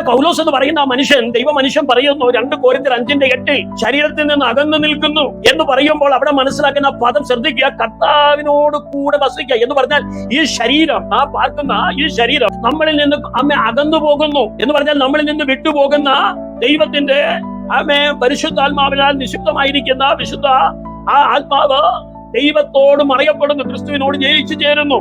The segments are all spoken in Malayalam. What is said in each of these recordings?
പൗലോസ് എന്ന് പറയുന്ന ആ മനുഷ്യൻ, ദൈവ മനുഷ്യൻ പറയുന്നു 2 കൊരിന്ത്യർ 5:8 ശരീരത്തിൽ നിന്ന് അകന്നു നിൽക്കുന്നു എന്ന് പറയുമ്പോൾ അവിടെ മനസ്സിലാക്കുന്ന പദം ശ്രദ്ധിക്കുക. കർത്താവിനോട് കൂടെ വസിക്കുക എന്ന് പറഞ്ഞാൽ ഈ ശരീരം, ആ പാർക്കുന്ന ഈ ശരീരം നമ്മളിൽ നിന്ന് അകന്നു പോകുന്നു എന്ന് പറഞ്ഞാൽ നമ്മളിൽ നിന്ന് വിട്ടുപോകുന്ന ദൈവത്തിന്റെ പരിശുദ്ധാത്മാവിനാൽ നിശുദ്ധമായിരിക്കുന്ന വിശുദ്ധ ആ ആത്മാവ് ദൈവത്തോട് മറയപ്പെടുന്നു, ക്രിസ്തുവിനോട് ജയിച്ചു ചേരുന്നു,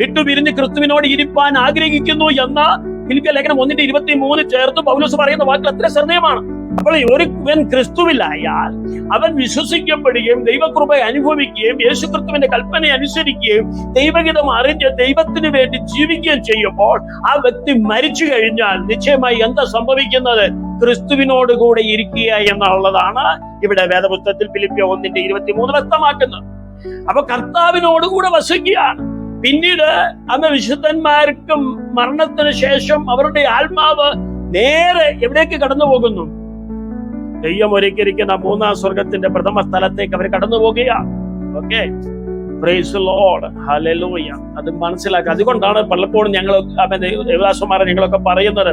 വിട്ടുപിരിഞ്ഞ് ക്രിസ്തുവിനോട് ഇരിപ്പാൻ ആഗ്രഹിക്കുന്നു എന്ന ഫിലിപ്പിയ ലേഖനം 1:23 ചേർത്ത് പൗലോസ് പറയുന്ന വാക്കുകൾ അത്ര ശ്രദ്ധേയമാണ്. അപ്പോൾ ഒരുവൻ ക്രിസ്തുവിലായാൽ അവൻ വിശ്വസിക്കപ്പെടുകയും ദൈവകൃപ അനുഭവിക്കുകയും യേശുക്രിസ്തുവിന്റെ കൽപ്പന അനുസരിക്കുകയും ദൈവഹിതം അറിഞ്ഞ് ദൈവത്തിന് വേണ്ടി ജീവിക്കുകയും ചെയ്യുമ്പോൾ ആ വ്യക്തി മരിച്ചു കഴിഞ്ഞാൽ നിശ്ചയമായി എന്താ സംഭവിക്കുന്നത്? ക്രിസ്തുവിനോട് കൂടെ ഇരിക്കുക എന്നുള്ളതാണ് ഇവിടെ വേദപുസ്തകത്തിൽ ഫിലിപ്പിയ 1:23 വ്യക്തമാക്കുന്നത്. അപ്പൊ കർത്താവിനോടുകൂടെ വസിക്കുകയാണ്. പിന്നീട് വിശുദ്ധന്മാർക്കും മരണത്തിന് ശേഷം അവരുടെ ആത്മാവ് നേരെ എവിടേക്ക് കടന്നു പോകുന്നു? ദൈവം ഒരുക്കിയിരിക്കുന്ന 3ാം സ്വർഗത്തിന്റെ പ്രഥമ സ്ഥലത്തേക്ക് അവർ കടന്നു പോകുകയാണ്. Okay, praise the Lord, hallelujah. അത് മനസ്സിലാക്കുക. അതുകൊണ്ടാണ് പലപ്പോഴും ഞങ്ങൾ ദേവദാസന്മാരെ ഞങ്ങളൊക്കെ പറയുന്നത്,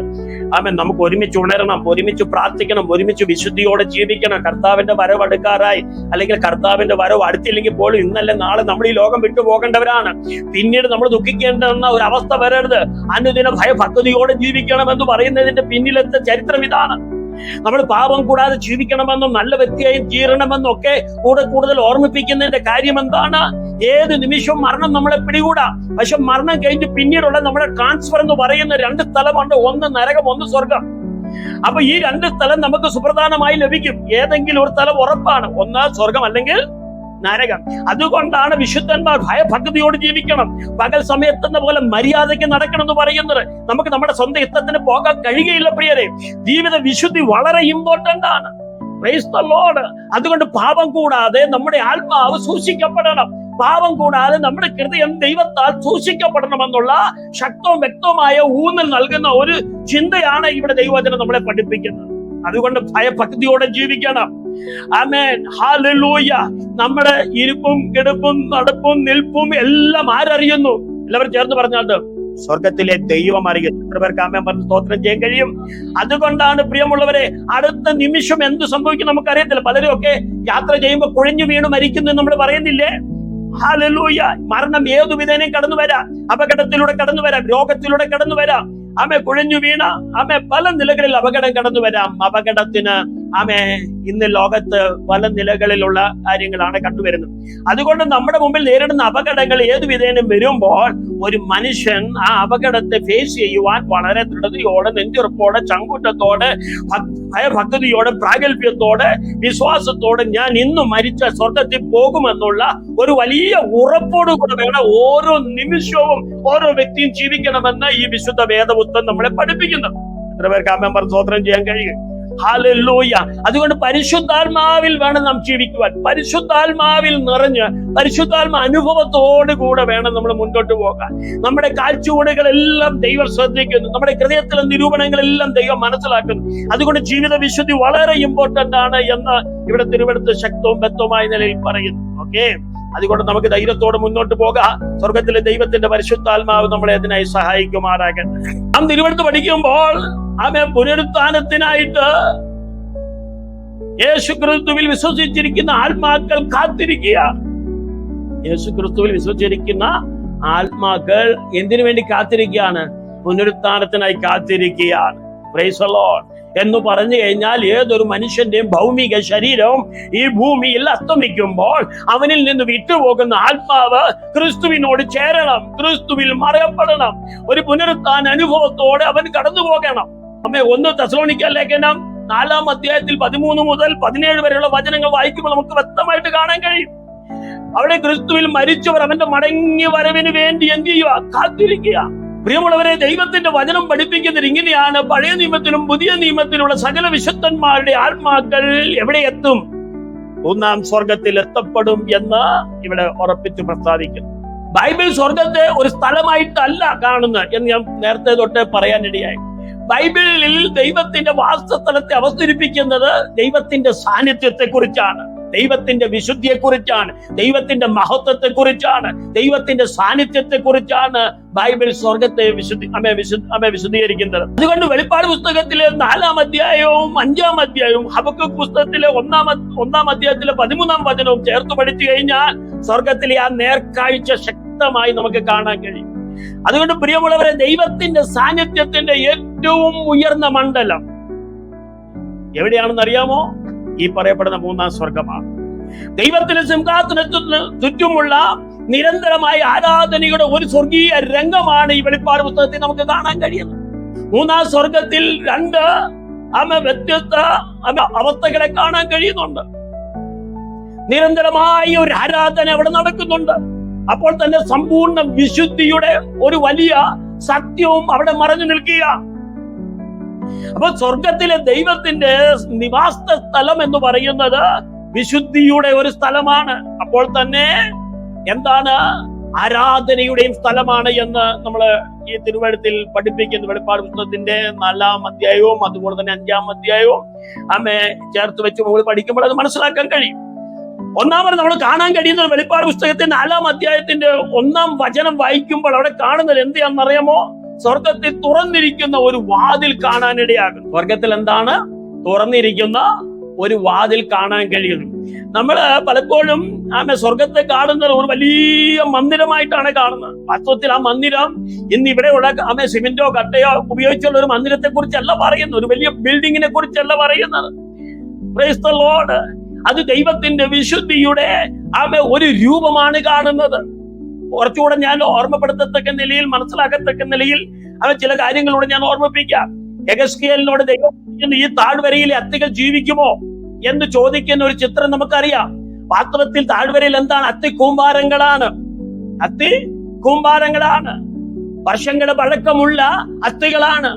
നമുക്ക് ഒരുമിച്ച് ഉണരണം, ഒരുമിച്ച് പ്രാർത്ഥിക്കണം, ഒരുമിച്ച് വിശുദ്ധിയോടെ ജീവിക്കണം. കർത്താവിന്റെ വരവ് അടുക്കാറായി, അല്ലെങ്കിൽ കർത്താവിന്റെ വരവ് അടുത്തില്ലെങ്കിൽ പോലും ഇന്നല്ലേ നാളെ നമ്മൾ ഈ ലോകം വിട്ടു പോകേണ്ടവരാണ്. പിന്നീട് നമ്മൾ ദുഃഖിക്കേണ്ടെന്ന ഒരു അവസ്ഥ വരരുത്. അനുദിന ഭയഭക്തിയോടെ ജീവിക്കണമെന്ന് പറയുന്നതിന്റെ പിന്നിലത്തെ ചരിത്രം ഇതാണ്. നമ്മൾ പാപം കൂടാതെ ജീവിക്കണമെന്നും നല്ല വ്യക്തിയായി തീരണമെന്നും ഒക്കെ കൂടുതൽ ഓർമ്മിപ്പിക്കുന്നതിന്റെ കാര്യം എന്താണ്? ഏത് നിമിഷവും മരണം നമ്മളെ പിടികൂടാ. പക്ഷെ മരണം കഴിഞ്ഞ് പിന്നീടുള്ള നമ്മുടെ ട്രാൻസ്ഫർ എന്ന് പറയുന്ന 2 സ്ഥലമുണ്ട്. ഒന്ന് നരകം, ഒന്ന് സ്വർഗം. അപ്പൊ ഈ 2 സ്ഥലം നമുക്ക് സുപ്രധാനമായി ലഭിക്കും. ഏതെങ്കിലും ഒരു സ്ഥലം ഉറപ്പാണ്, ഒന്ന് സ്വർഗം അല്ലെങ്കിൽ നരകം. അതുകൊണ്ടാണ് വിശുദ്ധന്മാർ ഭയഭക്തിയോട് ജീവിക്കണം, പകൽ സമയത്തെന്ന പോലെ മര്യാദയ്ക്ക് നടക്കണം എന്ന് പറയുന്നത്. നമുക്ക് നമ്മുടെ സ്വന്തം ഇഷ്ടത്തിന് പോകാൻ കഴിയുകയില്ല പ്രിയരെ. ജീവിത വിശുദ്ധി വളരെ ഇമ്പോർട്ടന്റ് ആണ്. Praise the Lord. അതുകൊണ്ട് പാപം കൂടാതെ നമ്മുടെ ആത്മാവ് സൂക്ഷിക്കപ്പെടണം, പാപം കൂടാതെ നമ്മുടെ ഹൃദയം ദൈവത്താൽ സൂക്ഷിക്കപ്പെടണമെന്നുള്ള ശക്തവും വ്യക്തവുമായ ഊന്നൽ നൽകുന്ന ഒരു ചിന്തയാണ് ഇവിടെ ദൈവവചനം നമ്മളെ പഠിപ്പിക്കുന്നത്. അതുകൊണ്ട് ഭയഭക്തിയോടെ ജീവിക്കണം. ആമേൻ, ഹല്ലേലൂയ. നമ്മുടെ ഇരിപ്പും കിടപ്പും നടപ്പും നിൽപ്പും എല്ലാം ആരറിയുന്നു? എല്ലാവരും ചേർന്ന് പറഞ്ഞാൽ സ്വർഗത്തിലെ ദൈവം അറിയുന്നു. എത്ര പേർക്ക് ആമേൻ പറഞ്ഞ് സ്തോത്രം ചെയ്യാൻ കഴിയും? അതുകൊണ്ടാണ് പ്രിയമുള്ളവരെ, അടുത്ത നിമിഷം എന്ത് സംഭവിക്കും നമുക്കറിയത്തില്ല. പലരും ഒക്കെ യാത്ര ചെയ്യുമ്പോൾ കുഴഞ്ഞു വീണ് മരിക്കുന്നു നമ്മൾ പറയുന്നില്ലേ? ഹല്ലേലൂയ. മരണം ഏതു വിധേനയും കടന്നു വരാം, അപകടത്തിലൂടെ കടന്നു വരാം, രോഗത്തിലൂടെ കടന്നു വരാം, കുഴഞ്ഞു വീണ പല നിലകളിൽ അപകടം കടന്നു വരാം. അപകടത്തിന് ഇന്ന് ലോകത്ത് പല നിലകളിലുള്ള കാര്യങ്ങളാണ് കണ്ടുവരുന്നത്. അതുകൊണ്ട് നമ്മുടെ മുമ്പിൽ നേരിടുന്ന അപകടങ്ങൾ ഏതു വിധേനം വരുമ്പോൾ ഒരു മനുഷ്യൻ ആ അപകടത്തെ ഫേസ് ചെയ്യുവാൻ വളരെ ദൃഢതയോടെ, നെഞ്ചുറപ്പോടെ, ചങ്കൂറ്റത്തോടെ, ഭയഭക്തിയോടെ, പ്രാഗൽഭ്യത്തോടെ, വിശ്വാസത്തോടെ ഞാൻ ഇന്ന് മരിച്ച സ്വർഗത്തിൽ പോകുമെന്നുള്ള ഒരു വലിയ ഉറപ്പോടുകൂടെ വേണം ഓരോ നിമിഷവും ഓരോ വ്യക്തിയും ജീവിക്കണമെന്ന് ഈ വിശുദ്ധ വേദപുസ്തകം നമ്മളെ പഠിപ്പിക്കുന്നു. എത്ര പേർക്ക് ആമേൻ പറഞ്ഞ് സ്തോത്രം ചെയ്യാൻ കഴിയും? ഹല്ലേലൂയ. അതുകൊണ്ട് പരിശുദ്ധാത്മാവിൽ വേണം നാം ജീവിക്കുവാൻ. പരിശുദ്ധാത്മാവിൽ നിറഞ്ഞ് പരിശുദ്ധാത്മ അനുഭവത്തോടു കൂടെ വേണം നമ്മൾ മുന്നോട്ട് പോകാൻ. നമ്മുടെ കാഴ്ചപ്പാടുകളെല്ലാം ദൈവം ശ്രദ്ധിക്കുന്നു, നമ്മുടെ ഹൃദയത്തിലെ നിരൂപണങ്ങളെല്ലാം ദൈവം മനസ്സിലാക്കുന്നു. അതുകൊണ്ട് ജീവിത വിശുദ്ധി വളരെ ഇമ്പോർട്ടന്റ് ആണ് എന്ന് ഇവിടെ തിരുവെടുത്ത് ശക്തവും വ്യക്തമായ നിലയിൽ പറയുന്നു. ഓക്കെ, അതുകൊണ്ട് നമുക്ക് ധൈര്യത്തോടെ മുന്നോട്ട് പോകാം. സ്വർഗത്തിലെ ദൈവത്തിന്റെ പരിശുദ്ധാത്മാവ് നമ്മളെ അതിനായി സഹായിക്കുമാറാകട്ടെ. നാം തിരുവെടുത്ത് പഠിക്കുമ്പോൾ പുനരുത്ഥാനത്തിനായിട്ട് യേശുക്രിസ്തുവിൽ വിശ്വസിച്ചിരിക്കുന്ന ആത്മാക്കൾ കാത്തിരിക്കുക. യേശുക്രിസ്തുവിൽ വിശ്വസിച്ചിരിക്കുന്ന ആത്മാക്കൾ എന്തിനു വേണ്ടി കാത്തിരിക്കുകയാണ്? പുനരുത്ഥാനത്തിനായി കാത്തിരിക്കുകയാണ്. Praise the Lord. എന്ന് പറഞ്ഞു കഴിഞ്ഞാൽ ഏതൊരു മനുഷ്യന്റെയും ഭൗമിക ശരീരവും ഈ ഭൂമിയിൽ അസ്തമിക്കുമ്പോൾ അവനിൽ നിന്ന് വിട്ടുപോകുന്ന ആത്മാവ് ക്രിസ്തുവിനോട് ചേരണം, ക്രിസ്തുവിൽ മറയപ്പെടണം. ഒരു പുനരുത്ഥാന അനുഭവത്തോടെ അവൻ കടന്നു പോകണം. 1 തെസ്സലോനിക്ക ലേഖനം 4-ാം അധ്യായത്തിൽ 13 മുതൽ 17 വരെയുള്ള വചനങ്ങൾ വായിക്കുമ്പോൾ നമുക്ക് വ്യക്തമായിട്ട് കാണാൻ കഴിയും. അവിടെ ക്രിസ്തുവിൽ മരിച്ചവർ അവന്റെ മടങ്ങി വരവിന് വേണ്ടി എന്ത് ചെയ്യുക? കാത്തിരിക്കുക. പ്രിയമുള്ളവരെ, ദൈവത്തിന്റെ വചനം പഠിപ്പിക്കുന്നത് ഇങ്ങനെയാണ്: പഴയ നിയമത്തിലും പുതിയ നിയമത്തിലുള്ള സകല വിശുദ്ധന്മാരുടെ ആത്മാക്കൾ എവിടെ എത്തും? 1-ാം സ്വർഗത്തിൽ എത്തപ്പെടും എന്ന് ഇവിടെ ഉറപ്പിച്ച് പ്രസ്താവിക്കുന്നു. ബൈബിൾ സ്വർഗത്തെ ഒരു സ്ഥലമായിട്ടല്ല കാണുന്നത് എന്ന് ഞാൻ നേരത്തെ തൊട്ട് പറയാനിടയായി. ബൈബിളിൽ ദൈവത്തിന്റെ വാസസ്ഥലത്തെ അവതരിപ്പിക്കുന്നത് ദൈവത്തിന്റെ സാന്നിധ്യത്തെ കുറിച്ചാണ്. ദൈവത്തിന്റെ വിശുദ്ധിയെ കുറിച്ചാണ്, ദൈവത്തിന്റെ മഹത്വത്തെ കുറിച്ചാണ്, ദൈവത്തിന്റെ സാന്നിധ്യത്തെ കുറിച്ചാണ് ബൈബിൾ സ്വർഗത്തെ വിശദീകരിക്കുന്നത്. അതുകൊണ്ട് വെളിപ്പാട് പുസ്തകത്തിലെ 4-ാം അധ്യായവും 5-ാം അധ്യായവും ഹബക്കൂക്ക് പുസ്തകത്തിലെ 1-ാം അധ്യായത്തിലെ 13-ാം വചനവും ചേർത്ത് പഠിച്ചു കഴിഞ്ഞാൽ സ്വർഗത്തിലെ ആ നേർക്കാഴ്ച ശക്തമായി നമുക്ക് കാണാൻ കഴിയും. അതുകൊണ്ട് പ്രിയമുള്ളവരെ, ദൈവത്തിന്റെ സാന്നിധ്യത്തിന്റെ ഏറ്റവും ഉയർന്ന മണ്ഡലം എവിടെയാണെന്ന് അറിയാമോ? ഈ പറയപ്പെടുന്ന 3-ാം സ്വർഗമാണ്. ദൈവത്തിന്റെ സിംഹാസനത്തിന് ചുറ്റുമുള്ള നിരന്തരമായ ആരാധനയുടെ ഒരു സ്വർഗീയ രംഗമാണ് ഈ വെളിപ്പാട് പുസ്തകത്തിൽ നമുക്ക് കാണാൻ കഴിയുന്നത്. 3-ാം സ്വർഗത്തിൽ 2 വ്യത്യസ്ത അവസ്ഥകളെ കാണാൻ കഴിയുന്നുണ്ട്. നിരന്തരമായ ഒരു ആരാധന അവിടെ നടക്കുന്നുണ്ട്. അപ്പോൾ തന്നെ സമ്പൂർണ്ണ വിശുദ്ധിയുടെ ഒരു വലിയ സത്യവും അവിടെ മറഞ്ഞു നിൽക്കുക. അപ്പൊ സ്വർഗത്തിലെ ദൈവത്തിന്റെ നിവാസ സ്ഥലം എന്ന് പറയുന്നത് വിശുദ്ധിയുടെ ഒരു സ്ഥലമാണ്. അപ്പോൾ തന്നെ എന്താണ്? ആരാധനയുടെയും സ്ഥലമാണ് എന്ന് നമ്മൾ ഈ തിരുവഴുത്തിൽ പഠിപ്പിക്കുന്നു. വെളിപ്പാട് പുസ്തകത്തിന്റെ 4-ാം അധ്യായവും അതുപോലെ തന്നെ 5-ാം അധ്യായവും ചേർത്ത് വെച്ച് നമ്മൾ പഠിക്കുമ്പോൾ അത് മനസ്സിലാക്കാൻ കഴിയും. ഒന്നാമത് നമ്മൾ കാണാൻ കഴിയുന്നത് വെളിപ്പാട് പുസ്തകത്തിന്റെ 4-ാം അധ്യായത്തിന്റെ 1-ാം വചനം വായിക്കുമ്പോൾ അവിടെ കാണുന്നത് എന്താണെന്നറിയാമോ? സ്വർഗത്തിൽ തുറന്നിരിക്കുന്ന ഒരു വാതിൽ കാണാനിടയാകും. സ്വർഗത്തിൽ എന്താണ്? തുറന്നിരിക്കുന്ന ഒരു വാതിൽ കാണാൻ കഴിയുന്നു. നമ്മൾ പലപ്പോഴും സ്വർഗത്തെ കാണുന്നത് ഒരു വലിയ മന്ദിരമായിട്ടാണ് കാണുന്നത്. വാസ്തവത്തിൽ ആ മന്ദിരം ഇന്ന് ഇവിടെയുള്ള സിമെന്റോ കട്ടയോ ഉപയോഗിച്ചുള്ള ഒരു മന്ദിരത്തെ കുറിച്ചല്ല പറയുന്നത്, ഒരു വലിയ ബിൽഡിങ്ങിനെ കുറിച്ചല്ല പറയുന്നത്. Praise the Lord. അത് ദൈവത്തിന്റെ വിശുദ്ധിയുടെ ഒരു രൂപമാണ് കാണുന്നത്. കുറച്ചുകൂടെ ഞാൻ ഓർമ്മപ്പെടുത്തത്തക്ക നിലയിൽ, മനസ്സിലാക്കത്തക്ക നിലയിൽ ചില കാര്യങ്ങളൂടെ ഞാൻ ഓർമ്മിപ്പിക്കാം. യെഹെസ്കേലിനോട് ദൈവം ഈ താഴ്വരയിലെ അത്തികൾ ജീവിക്കുമോ എന്ന് ചോദിക്കുന്ന ഒരു ചിത്രം നമുക്കറിയാം. വാസ്തവത്തിൽ താഴ്വരയിൽ എന്താണ്? അത്തി കൂമ്പാരങ്ങളാണ്, വർഷങ്ങളുടെ പഴക്കമുള്ള അത്തികളാണ്.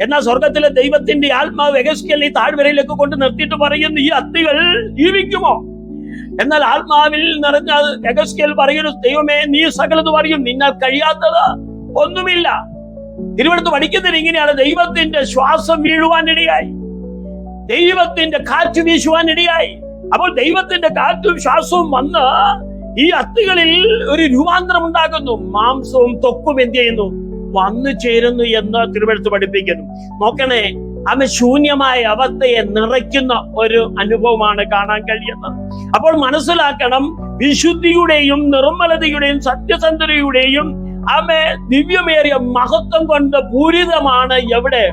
എന്നാൽ സ്വർഗത്തിലെ ദൈവത്തിന്റെ ആത്മാവ് യെഹെസ്കേലിനെ ഈ താഴ്വരയിലേക്ക് കൊണ്ട് നിർത്തിയിട്ട് പറയുന്നു, ഈ അത്തികൾ ജീവിക്കുമോ? എന്നാൽ ആത്മാവിൽ നിറഞ്ഞ യെഹെസ്കേൽ പറയുന്നു, ദൈവമേ, നീ സകലതും അറിയും, നിന്നാൽ കഴിയാത്തത് ഒന്നുമില്ല. തിരുവനന്തപുരത്ത് പഠിക്കുന്നത് ഇങ്ങനെയാണ്: ദൈവത്തിന്റെ ശ്വാസം വീഴുവാനിടയായി, ദൈവത്തിന്റെ കാറ്റ് വീശുവാനിടയായി. അപ്പോൾ ദൈവത്തിന്റെ കാറ്റും ശ്വാസവും വന്ന് ഈ അത്തികളിൽ ഒരു രൂപാന്തരം ഉണ്ടാകുന്നു. മാംസവും ത്വക്കും എന്ത് ചെയ്യുന്നു? വന്നു ചേരുന്നു എന്ന് തിരുവനന്തപുരത്ത് പഠിപ്പിക്കുന്നു. നോക്കണേ, ശൂന്യമായ അവസ്ഥയെ നിറയ്ക്കുന്ന ഒരു അനുഭവമാണ് കാണാൻ കഴിയുന്നത്. അപ്പോൾ മനസ്സിലാക്കണം, വിശുദ്ധിയുടെയും നിർമ്മലതയുടെയും സത്യസന്ധതയുടെയും ദിവ്യമേറിയ മഹത്വം കൊണ്ട് പൂരിതമാണ് എവിടെ?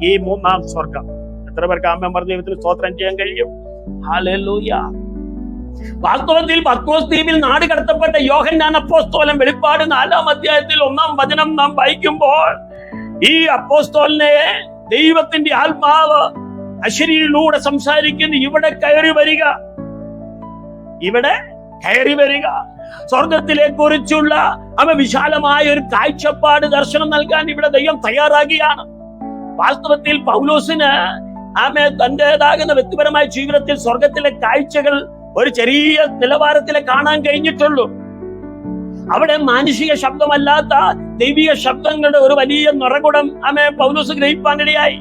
ഈ 3-ാം സ്വർഗം. എത്ര പേർക്ക് ആമേൻ പറഞ്ഞ ദൈവത്തിന് സ്തോത്രം ചെയ്യാൻ കഴിയും? ഹല്ലേലൂയ. വാസ്തവത്തിൽ പത്മോസ് ദ്വീപിൽ നാട് കടത്തപ്പെട്ട യോഹന്നാൻ അപ്പോസ്തലൻ വെളിപ്പാട് 4-ാം അധ്യായത്തിൽ 1-ാം വചനം നാം വായിക്കുമ്പോൾ ഈ അപ്പോസ്തലനെ ദൈവത്തിന്റെ ആത്മാവ് അശരീരിലൂടെ സംസാരിക്കുന്നു, ഇവിടെ കയറി വരിക. സ്വർഗത്തിലെ കുറിച്ചുള്ള വിശാലമായ ഒരു കാഴ്ചപ്പാട്, ദർശനം നൽകാൻ ഇവിടെ ദൈവം തയ്യാറാകിയാണ്. വാസ്തവത്തിൽ പൗലോസിന് തന്റേതാകുന്ന വ്യക്തിപരമായ ജീവിതത്തിൽ സ്വർഗത്തിലെ കാഴ്ചകൾ ഒരു ചെറിയ നിലവാരത്തിലെ കാണാൻ കഴിഞ്ഞിട്ടുള്ളൂ. അവിടെ മാനുഷിക ശബ്ദമല്ലാത്ത ദൈവിക ശബ്ദങ്ങളുടെ ഒരു വലിയ നിറകുടം പൗലോസ് ഗ്രഹിപ്പാനിടയായി.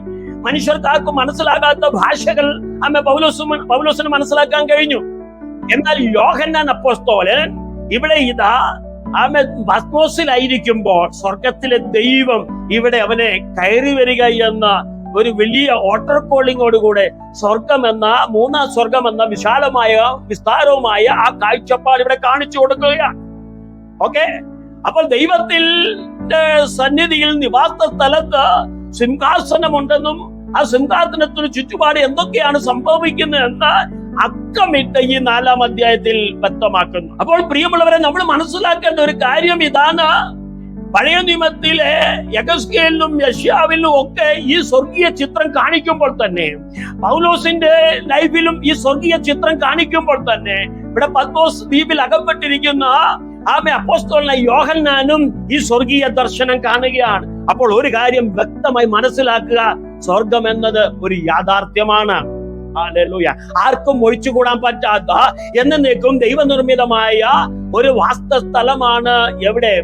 മനുഷ്യർക്കാർക്കും മനസ്സിലാകാത്ത ഭാഷകൾ പൗലോസിന് മനസ്സിലാക്കാൻ കഴിഞ്ഞു. എന്നാൽ യോഹന്നാൻ അപ്പോസ്തലൻ ഇവിടെ പത്മോസിലായിരിക്കുമ്പോൾ സ്വർഗത്തിലെ ദൈവം ഇവിടെ അവനെ കയറി വരിക എന്ന ഒരു വലിയ ഓട്ടർ കോളിങ്ങോടുകൂടെ സ്വർഗം എന്ന 3-ാം സ്വർഗം എന്ന വിശാലമായ വിസ്താരവുമായ ആ കാഴ്ചപ്പാട് ഇവിടെ കാണിച്ചു കൊടുക്കുകയാണ്. ഓക്കെ, അപ്പോൾ ദൈവത്തിന്റെ സന്നിധിയിൽ നിവാസ സ്ഥലത്ത് സിംഹാസനമുണ്ടെന്നും ആ സിംഹാസനത്തിന് ചുറ്റുപാട് എന്തൊക്കെയാണ് സംഭവിക്കുന്നത് അക്കമിട്ട് ഈ 4-ാം അധ്യായത്തിൽ വ്യക്തമാക്കുന്നു. അപ്പോൾ പ്രിയമുള്ളവരെ, നമ്മൾ മനസ്സിലാക്കേണ്ട ഒരു കാര്യം ഇതാണ്: പഴയ നിയമത്തിലെ യെഹെസ്കേലിനും യെശയ്യാവിലും ഒക്കെ ഈ സ്വർഗീയ ചിത്രം കാണിക്കുമ്പോൾ തന്നെ, പൗലോസിന്റെ ലൈഫിലും ഈ സ്വർഗീയ ചിത്രം കാണിക്കുമ്പോൾ തന്നെ, ഇവിടെ പത്മോസ് ദ്വീപിൽ അകപ്പെട്ടിരിക്കുന്ന അപ്പോസ്തലനായ യോഹന്നാനും ഈ സ്വർഗീയ ദർശനം കാണുകയാണ്. അപ്പോൾ ഒരു കാര്യം വ്യക്തമായി മനസ്സിലാക്കുക: സ്വർഗം എന്നത് ഒരു യാഥാർത്ഥ്യമാണ്. ഹല്ലേലൂയ. ആർക്കും ഒഴിച്ചുകൂടാൻ പറ്റാത്ത എന്നേക്കും ദൈവനിർമ്മിതമായ ഒരു വാസ്തവസ്ഥലമാണ് എവിടെ?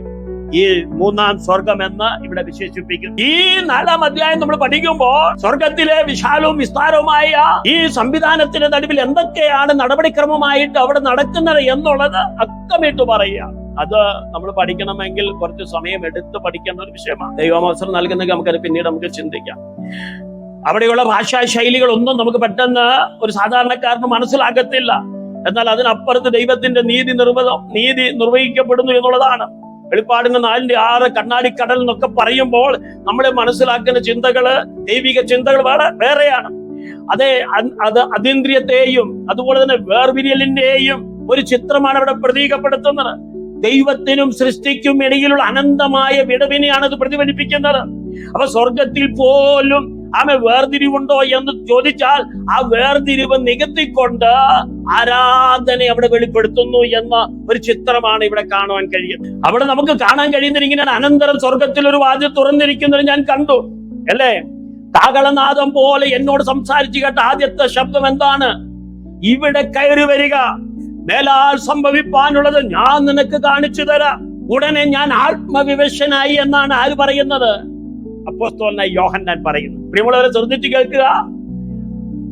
ഈ മൂന്നാം സ്വർഗം എന്ന് ഇവിടെ വിശേഷിപ്പിക്കുന്നു. ഈ 4-ാം അധ്യായം നമ്മൾ പഠിക്കുമ്പോൾ സ്വർഗത്തിലെ വിശാലവും വിസ്താരവുമായ ഈ സംവിധാനത്തിന്റെ നടുവിൽ എന്തൊക്കെയാണ് നടപടിക്രമമായിട്ട് അവിടെ നടക്കുന്നത് എന്നുള്ളത് അക്കമിട്ട് പറയുക. അത് നമ്മൾ പഠിക്കണമെങ്കിൽ കുറച്ച് സമയം എടുത്ത് പഠിക്കേണ്ട ഒരു വിഷയമാണ്. ദൈവം അവസരം നൽകുന്നെങ്കിൽ നമുക്കത് പിന്നീട് നമുക്ക് ചിന്തിക്കാം. അവിടെയുള്ള ഭാഷാ ശൈലികളൊന്നും നമുക്ക് പെട്ടെന്ന് ഒരു സാധാരണക്കാരന് മനസ്സിലാകത്തില്ല. എന്നാൽ അതിനപ്പുറത്ത് ദൈവത്തിന്റെ നീതി നിർവഹിക്കപ്പെടുന്നു എന്നുള്ളതാണ്. വെളിപ്പാടിന് 4:6 കണ്ണാടിക്കടൽ എന്നൊക്കെ പറയുമ്പോൾ നമ്മളെ മനസ്സിലാക്കുന്ന ചിന്തകള്, ദൈവിക ചിന്തകൾ വേറെയാണ്. അത് അതീന്ദ്രിയത്തെയും അതുപോലെ തന്നെ വേർപിരിയലിന്റെയും ഒരു ചിത്രമാണ് അവിടെ പ്രതീകപ്പെടുത്തുന്നത്. ദൈവത്തിനും സൃഷ്ടിക്കും ഇടയിലുള്ള അനന്തമായ വിടവിനെയാണ് അത് പ്രതിഫലിപ്പിക്കുന്നത്. അപ്പൊ സ്വർഗത്തിൽ പോലും വേർതിരിവുണ്ടോ എന്ന് ചോദിച്ചാൽ ആ വേർതിരിവ് നികത്തിക്കൊണ്ട് ആരാധന അവിടെ വെളിപ്പെടുത്തുന്നു എന്ന ഒരു ചിത്രമാണ് ഇവിടെ കാണുവാൻ കഴിയുന്നത്. അവിടെ നമുക്ക് കാണാൻ കഴിയുന്നത് ഇങ്ങനെയാണ്. അനന്തരം സ്വർഗത്തിൽ ഒരു വാതിൽ തുറന്നിരിക്കുന്നത് ഞാൻ കണ്ടു, അല്ലേ? കാഹളനാദം പോലെ എന്നോട് സംസാരിച്ചു കേട്ട ആദ്യത്തെ ശബ്ദം എന്താണ്? ഇവിടെ കയറി വരിക, മേലാൽ സംഭവിപ്പാനുള്ളത് ഞാൻ നിനക്ക് കാണിച്ചു തരാം. ഉടനെ ഞാൻ ആത്മവിവശനായി എന്നാണ് ആര് പറയുന്നത്? അപ്പോസ്തലനായ യോഹന്നാൻ പറയുന്നു. പ്രിയമുള്ളവരെ ശ്രദ്ധിച്ചു കേൾക്കുക.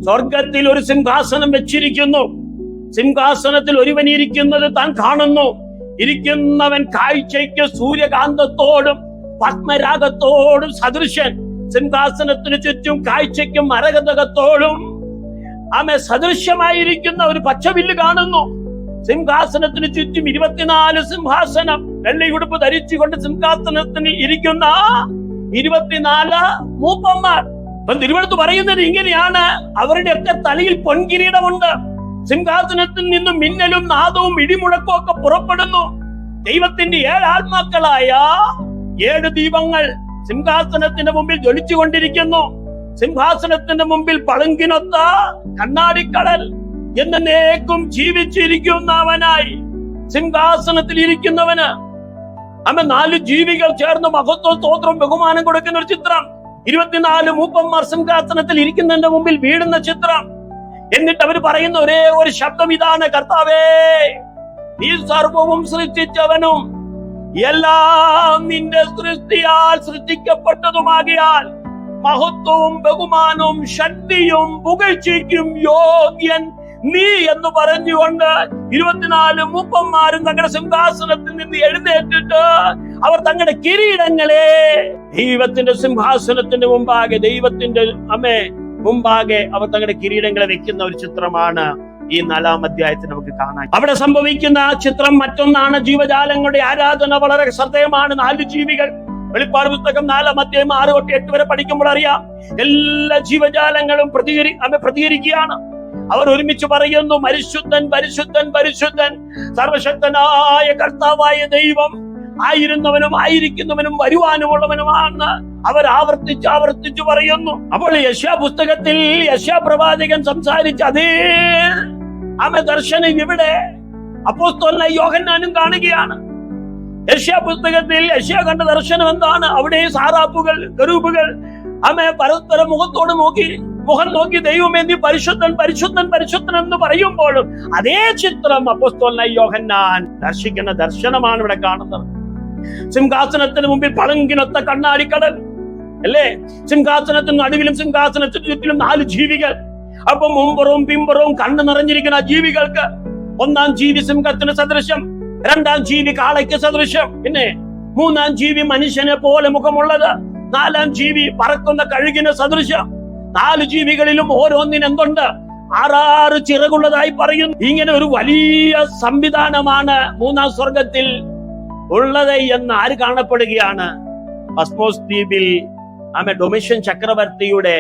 സ്വർഗത്തിൽ ഒരു സിംഹാസനം വെച്ചിരിക്കുന്നു. സിംഹാസനത്തിൽ ഒരുവൻ ഇരിക്കുന്നത് താൻ കാണുന്നു. ഇരിക്കുന്നവൻ കാഴ്ചയ്ക്ക് സൂര്യകാന്തത്തോടും പത്മരാഗത്തോടും സദൃശൻ. സിംഹാസനത്തിന് ചുറ്റും കാഴ്ചയ്ക്കും മരകതകത്തോടും സദൃശ്യമായിരിക്കുന്ന ഒരു പച്ചവില്ല് കാണുന്നു. സിംഹാസനത്തിന് ചുറ്റും 24 സിംഹാസനം. വെള്ളയുടുപ്പ് ധരിച്ചുകൊണ്ട് സിംഹാസനത്തിന് ഇരിക്കുന്ന 24 മൂപ്പന്മാർ. തിരുവെടുത്ത് പറയുന്നത് ഇങ്ങനെയാണ്: അവരുടെയൊക്കെ തലയിൽ പൊൻകിരീടമുണ്ട്. സിംഹാസനത്തിൽ നിന്നും മിന്നലും നാദവും ഇടിമുഴക്കവും ഒക്കെ പുറപ്പെടുന്നു. ദൈവത്തിന്റെ 7 ആത്മാക്കളായ 7 ദീപങ്ങൾ സിംഹാസനത്തിന്റെ മുമ്പിൽ ജ്വലിച്ചുകൊണ്ടിരിക്കുന്നു. സിംഹാസനത്തിന്റെ മുമ്പിൽ പളുങ്കിനൊത്ത കണ്ണാടിക്കടൽ എന്നേക്കും ജീവിച്ചിരിക്കുന്നവനായി സിംഹാസനത്തിൽ ഇരിക്കുന്നവന് 4 ജീവികൾ ചേർന്ന് മഹത്വ സ്തോത്രം ബഹുമാനം കൊടുക്കുന്ന ഒരു ചിത്രം. 24 മൂപ്പന്മാർ സിംഹാസനത്തിൽ ഇരിക്കുന്നതിന്റെ മുമ്പിൽ വീഴുന്ന ചിത്രം. എന്നിട്ട് അവർ പറയുന്ന ഒരേ ഒരു ശബ്ദം ഇതാണ്: കർത്താവേ, നീ സർവവും സൃഷ്ടിച്ചവനും എല്ലാം നിന്റെ സൃഷ്ടിയാൽ സൃഷ്ടിക്കപ്പെട്ടതുമാകിയാൽ മഹത്വവും ബഹുമാനവും ശക്തിയും പുകഴ്ചയ്ക്കും യോഗ്യൻ നീ എന്ന് പറഞ്ഞുകൊണ്ട് 24 മൂപ്പന്മാരും തങ്ങളുടെ സിംഹാസനത്തിൽ നിന്ന് എഴുന്നേറ്റിട്ട് അവർ തങ്ങളുടെ കിരീടങ്ങളെ ദൈവത്തിന്റെ സിംഹാസനത്തിന്റെ മുമ്പാകെ, ദൈവത്തിന്റെ മുമ്പാകെ അവർ തങ്ങളുടെ കിരീടങ്ങളെ വെക്കുന്ന ഒരു ചിത്രമാണ് ഈ 4-ാം അധ്യായത്തിൽ നമുക്ക് കാണാൻ. അവിടെ സംഭവിക്കുന്ന ചിത്രം മറ്റൊന്നാണ്. ജീവജാലങ്ങളുടെ ആരാധന വളരെ ശ്രദ്ധേയമാണ്. 4 ജീവികൾ. വെളിപ്പാട് പുസ്തകം 4-ാം അധ്യായം 6 തൊട്ട് 8 വരെ പഠിക്കുമ്പോൾ അറിയാം, എല്ലാ ജീവജാലങ്ങളും പ്രതികരിക്കുകയാണ്. അവർ ഒരുമിച്ച് പറയുന്നു: പരിശുദ്ധൻ, പരിശുദ്ധൻ, പരിശുദ്ധൻ, സർവശക്തനായ കർത്താവായ ദൈവം, ആയിരുന്നവനും ആയിരിക്കുന്നവനും വരുവാനുമുള്ളവനുമാണ് അവർ ആവർത്തിച്ച് പറയുന്നു. അപ്പോൾ യെശയ്യാ പുസ്തകത്തിൽ യെശയ്യാ പ്രവാചകൻ സംസാരിച്ച അതേ ദർശനം ഇവിടെ അപ്പോസ്തലനായ യോഹന്നാനും കാണുകയാണ്. യെശയ്യാ പുസ്തകത്തിൽ യെശയ്യാ കണ്ട ദർശനം എന്താണ്? അവിടെ സാറാപ്പുകൾ, കെരൂബുകൾ പരസ്പരം മുഖം നോക്കി ദൈവമേ നീ പരിശുദ്ധൻ, പരിശുദ്ധൻ, പരിശുദ്ധൻ എന്ന് പറയുമ്പോഴും അതേ ചിത്രം അപ്പോസ്തലനായ യോഹന്നാൻ ദർശിക്കുന്ന ദർശനമാണ് ഇവിടെ കാണുന്നത്. സിംഹാസനത്തിന് മുമ്പിൽ പളുങ്കിനൊത്ത കണ്ണാടിക്കടൽ, അല്ലേ? സിംഹാസനത്തിന് നടുവിലും സിംഹാസനത്തിന് ചുറ്റിലും 4 ജീവികൾ. അപ്പൊ മുമ്പുറവും പിമ്പുറവും കണ്ണു നിറഞ്ഞിരിക്കുന്ന ജീവികൾക്ക് 1-ാം ജീവി സിംഹത്തിന് സദൃശ്യം, 2-ാം ജീവി കാളയ്ക്ക് സദൃശ്യം, പിന്നെ 3-ാം ജീവി മനുഷ്യനെ പോലെ മുഖമുള്ളത്, 4-ാം ജീവി പറക്കുന്ന കഴുകിന് സദൃശ്യം. 4 ജീവികളിലും ഓരോന്നിന് എന്തുണ്ട്? 6 ചിറകുള്ളതായി പറയുന്നു. ഇങ്ങനെ ഒരു വലിയ സംവിധാനമാണ് 3-ാം സ്വർഗത്തിൽ ഉള്ളത് എന്ന് ആര് കാണപ്പെടുകയാണ്? പസ്മോസ് ദ്വീപിൽ ഡൊമിഷ്യൻ ചക്രവർത്തിയുടെ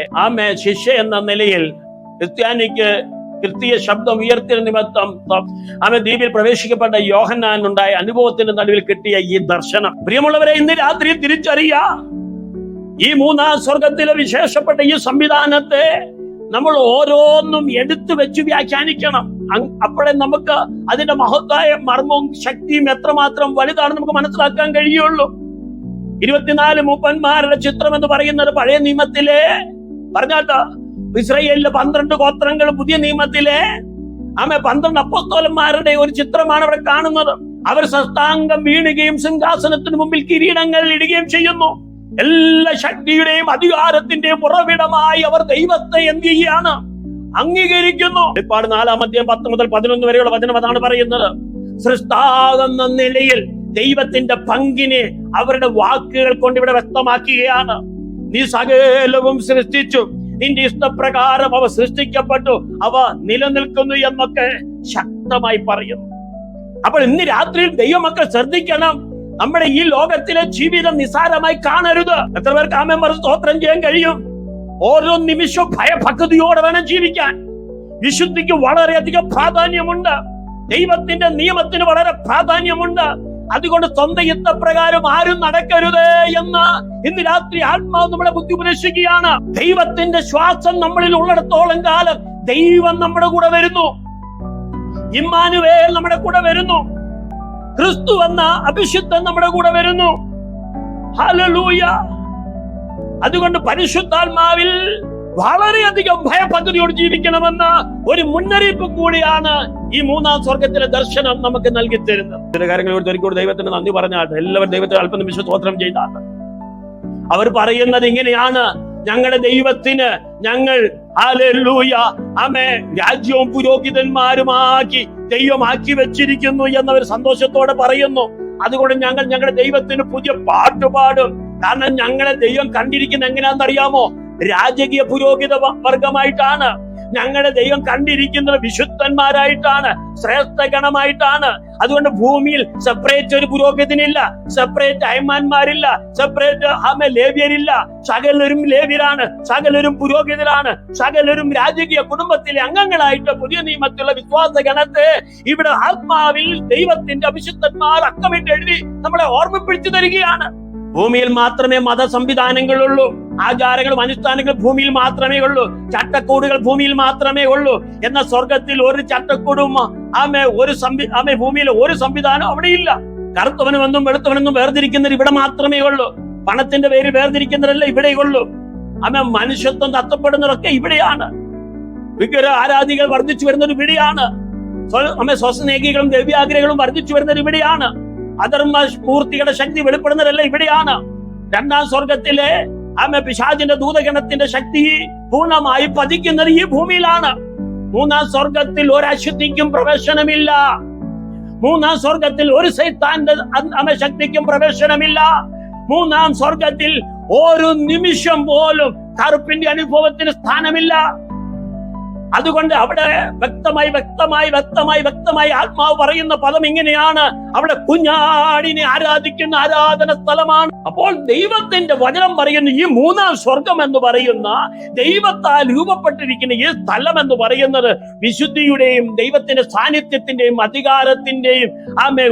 ശിഷ്യ എന്ന നിലയിൽ ക്രിസ്ത്യാനിക്ക് ക്രിസ്തീയ ശബ്ദം ഉയർത്തിയ നിമിത്തം ദ്വീപിൽ പ്രവേശിക്കപ്പെട്ട യോഹന്നാൻ ഉണ്ടായ അനുഭവത്തിന്റെ നടുവിൽ കിട്ടിയ ഈ ദർശനം. പ്രിയമുള്ളവരെ, ഇന്ന് രാത്രി തിരിച്ചറിയാ, ഈ 3-ാം സ്വർഗത്തിലെ വിശേഷപ്പെട്ട ഈ സംവിധാനത്തെ നമ്മൾ ഓരോന്നും എടുത്തു വെച്ച് വ്യാഖ്യാനിക്കണം. അപ്പോഴേ നമുക്ക് അതിന്റെ മഹത്തായ മർമ്മവും ശക്തിയും എത്രമാത്രം വലുതാണെന്ന് നമുക്ക് മനസ്സിലാക്കാൻ കഴിയുള്ളൂ. 24 മൂപ്പന്മാരുടെ ചിത്രം എന്ന് പറയുന്നത് പഴയ നിയമത്തിലെ പറഞ്ഞാട്ടോ ഇസ്രായേലിലെ 12 ഗോത്രങ്ങൾ, പുതിയ നിയമത്തിലെ 12 അപ്പോസ്തലന്മാരുടെ ഒരു ചിത്രമാണ് അവിടെ കാണുന്നത്. അവർ സഷ്ടാംഗം വീണുകയും സിംഹാസനത്തിന് മുമ്പിൽ കിരീടങ്ങൾ ഇടുകയും ചെയ്യുന്നു. എല്ലാ ശക്തിയുടെയും അധികാരത്തിന്റെയും ഉറവിടമായി അവർ ദൈവത്തെ എന്ത് ചെയ്യുകയാണ്? അംഗീകരിക്കുന്നു. വെളിപ്പാട് 4-10 മുതൽ 11 വരെയുള്ള വചനം അതാണ് പറയുന്നത്. സൃഷ്ടാവെന്ന നിലയിൽ ദൈവത്തിന്റെ പങ്കിനെ അവരുടെ വാക്കുകൾ കൊണ്ട് ഇവിടെ വ്യക്തമാക്കുകയാണ്. നീ സകലവും സൃഷ്ടിച്ചു, നിന്റെ ഇഷ്ടപ്രകാരം അവ സൃഷ്ടിക്കപ്പെട്ടു, അവ നിലനിൽക്കുന്നു എന്നൊക്കെ ശക്തമായി പറയുന്നു. അപ്പോൾ ഇന്ന് രാത്രിയിൽ ദൈവമക്കൾ ശ്രദ്ധിക്കണം, നമ്മുടെ ഈ ലോകത്തിലെ ജീവിതം നിസ്സാരമായി കാണരുത്. എത്ര പേർക്ക് ആമേൻ പറഞ്ഞ് സ്തോത്രം ചെയ്യാൻ കഴിയും? ഓരോ നിമിഷവും ഭയഭക്തിയോടെ വേണം ജീവിക്കാൻ. വിശുദ്ധിക്ക് വളരെയധികം പ്രാധാന്യമുണ്ട്. ദൈവത്തിന്റെ നിയമത്തിന് വളരെ പ്രാധാന്യമുണ്ട്. അതുകൊണ്ട് സ്വന്തം ഇഷ്ടപ്രകാരം ആരും നടക്കരുത് എന്ന് ഇന്ന് രാത്രി ആത്മാവ് നമ്മളെ ബുദ്ധി ഉപദേശിക്കുകയാണ്. ദൈവത്തിന്റെ ശ്വാസം നമ്മളിൽ ഉള്ളിടത്തോളം കാലം ദൈവം നമ്മുടെ കൂടെ വരുന്നു. ഇമ്മാനുവേൽ നമ്മുടെ കൂടെ വരുന്നു. ക്രിസ്തു എന്ന അഭിഷിക്തൻ നമ്മുടെ കൂടെ വരുന്നു. ഹല്ലേലൂയ. അതുകൊണ്ട് പരിശുദ്ധാത്മാവിൽ വളരെയധികം ഭയഭക്തിയോട് ജീവിക്കണമെന്ന ഒരു മുന്നറിയിപ്പ് കൂടിയാണ് ഈ 3-ാം സ്വർഗത്തിലെ ദർശനം നമുക്ക് നൽകി തരുന്നത്. ചില കാര്യങ്ങളോട് ഒരിക്കലും ദൈവത്തിന് നന്ദി പറഞ്ഞാട്ട് എല്ലാവരും ദൈവത്തെ അല്പനിമിഷം സ്തോത്രം ചെയ്താട്ട് അവർ പറയുന്നത് ഇങ്ങനെയാണ്: ഞങ്ങളുടെ ദൈവത്തിന് ഞങ്ങൾ ഹല്ലേലൂയ ആമേൻ രാജ്യവും പുരോഹിതന്മാരുമാക്കി ദൈവമാക്കി വെച്ചിരിക്കുന്നു എന്നവർ സന്തോഷത്തോടെ പറയുന്നു. അതുകൊണ്ട് ഞങ്ങൾ ഞങ്ങളുടെ ദൈവത്തിന് പുതിയ പാട്ട് പാടും. കാരണം ഞങ്ങളെ ദൈവം കണ്ടിരിക്കുന്ന എങ്ങനെയാണെന്നറിയാമോ? രാജകീയ പുരോഹിത വർഗമായിട്ടാണ്. ഞങ്ങളുടെ ദൈവം കണ്ടിരിക്കുന്നത് വിശുദ്ധന്മാരായിട്ടാണ്, ശ്രേഷ്ഠ ഗണമായിട്ടാണ്. അതുകൊണ്ട് ഭൂമിയിൽ സെപ്പറേറ്റ് ഒരു പുരോഹിതനില്ല, സെപ്പറേറ്റ് അയമാന്മാരില്ല, സെപ്പറേറ്റ് ലേവ്യരില്ല. സകലരും ലേവ്യരാണ്, സകലരും പുരോഹിതരാണ്, സകലരും രാജകീയ കുടുംബത്തിലെ അംഗങ്ങളായിട്ട് പുതിയ നിയമത്തിലുള്ള വിശ്വാസ ഗണത്തെ ഇവിടെ ആത്മാവിൽ ദൈവത്തിന്റെ അഭിഷിക്തന്മാർ അക്കമിട്ട് എഴുതി നമ്മളെ ഓർമ്മിപ്പിച്ചു തരികയാണ്. ഭൂമിയിൽ മാത്രമേ മത സംവിധാനങ്ങളുള്ളൂ, ആചാരങ്ങളും അനുഷ്ഠാനങ്ങളും ഭൂമിയിൽ മാത്രമേ ഉള്ളൂ, ചട്ടക്കൂടുകൾ ഭൂമിയിൽ മാത്രമേ ഉള്ളൂ. എന്ന സ്വർഗത്തിൽ ഒരു ചട്ടക്കൂടും ഭൂമിയിൽ ഒരു സംവിധാനം അവിടെയില്ല. കറുത്തവനുമെന്നും വെളുത്തവനെന്നും വേർതിരിക്കുന്നവർ ഇവിടെ മാത്രമേ ഉള്ളൂ. പണത്തിന്റെ പേര് വേർതിരിക്കുന്നവരല്ല ഇവിടെ ഉള്ളൂ. മനുഷ്യത്വം തത്തപ്പെടുന്നതൊക്കെ ഇവിടെയാണ്. വിഗ്രഹ ആരാധികൾ വർദ്ധിച്ചു വരുന്നത് ഇവിടെയാണ്. സ്വസ്നേഹികളും ദിവ്യാഗ്രഹങ്ങളും വർദ്ധിച്ചു വരുന്നത് ഇവിടെയാണ്. അധർമ്മ മൂർത്തികളുടെ ശക്തി വെളിപ്പെടുന്നതല്ല ഇവിടെയാണ്. 2-ാം സ്വർഗത്തിലെ പിശാചിന്റെ ദൂതഗണത്തിന്റെ ശക്തി പൂർണ്ണമായി പതിക്കുന്നത് ഈ ഭൂമിയിലാണ്. 3-ാം സ്വർഗത്തിൽ ഒരു അശുദ്ധിക്കും പ്രവേശനമില്ല. 3-ാം സ്വർഗത്തിൽ ഒരു സൈത്താന്റെ ശക്തിക്കും പ്രവേശനമില്ല. 3-ാം സ്വർഗത്തിൽ ഒരു നിമിഷം പോലും കറുപ്പിന്റെ അനുഭവത്തിന് സ്ഥാനമില്ല. അതുകൊണ്ട് അവിടെ വ്യക്തമായി ആത്മാവ് പറയുന്ന പദം ഇങ്ങനെയാണ്: അവിടെ കുഞ്ഞാടിനെ ആരാധിക്കുന്ന ആരാധന സ്ഥലമാണ്. അപ്പോൾ ദൈവത്തിന്റെ വചനം പറയുന്ന ഈ 3-ാം സ്വർഗം എന്ന് പറയുന്ന ദൈവത്താൽ രൂപപ്പെട്ടിരിക്കുന്ന ഈ സ്ഥലം എന്ന് പറയുന്നത് വിശുദ്ധിയുടെയും ദൈവത്തിന്റെ സാന്നിധ്യത്തിന്റെയും അധികാരത്തിന്റെയും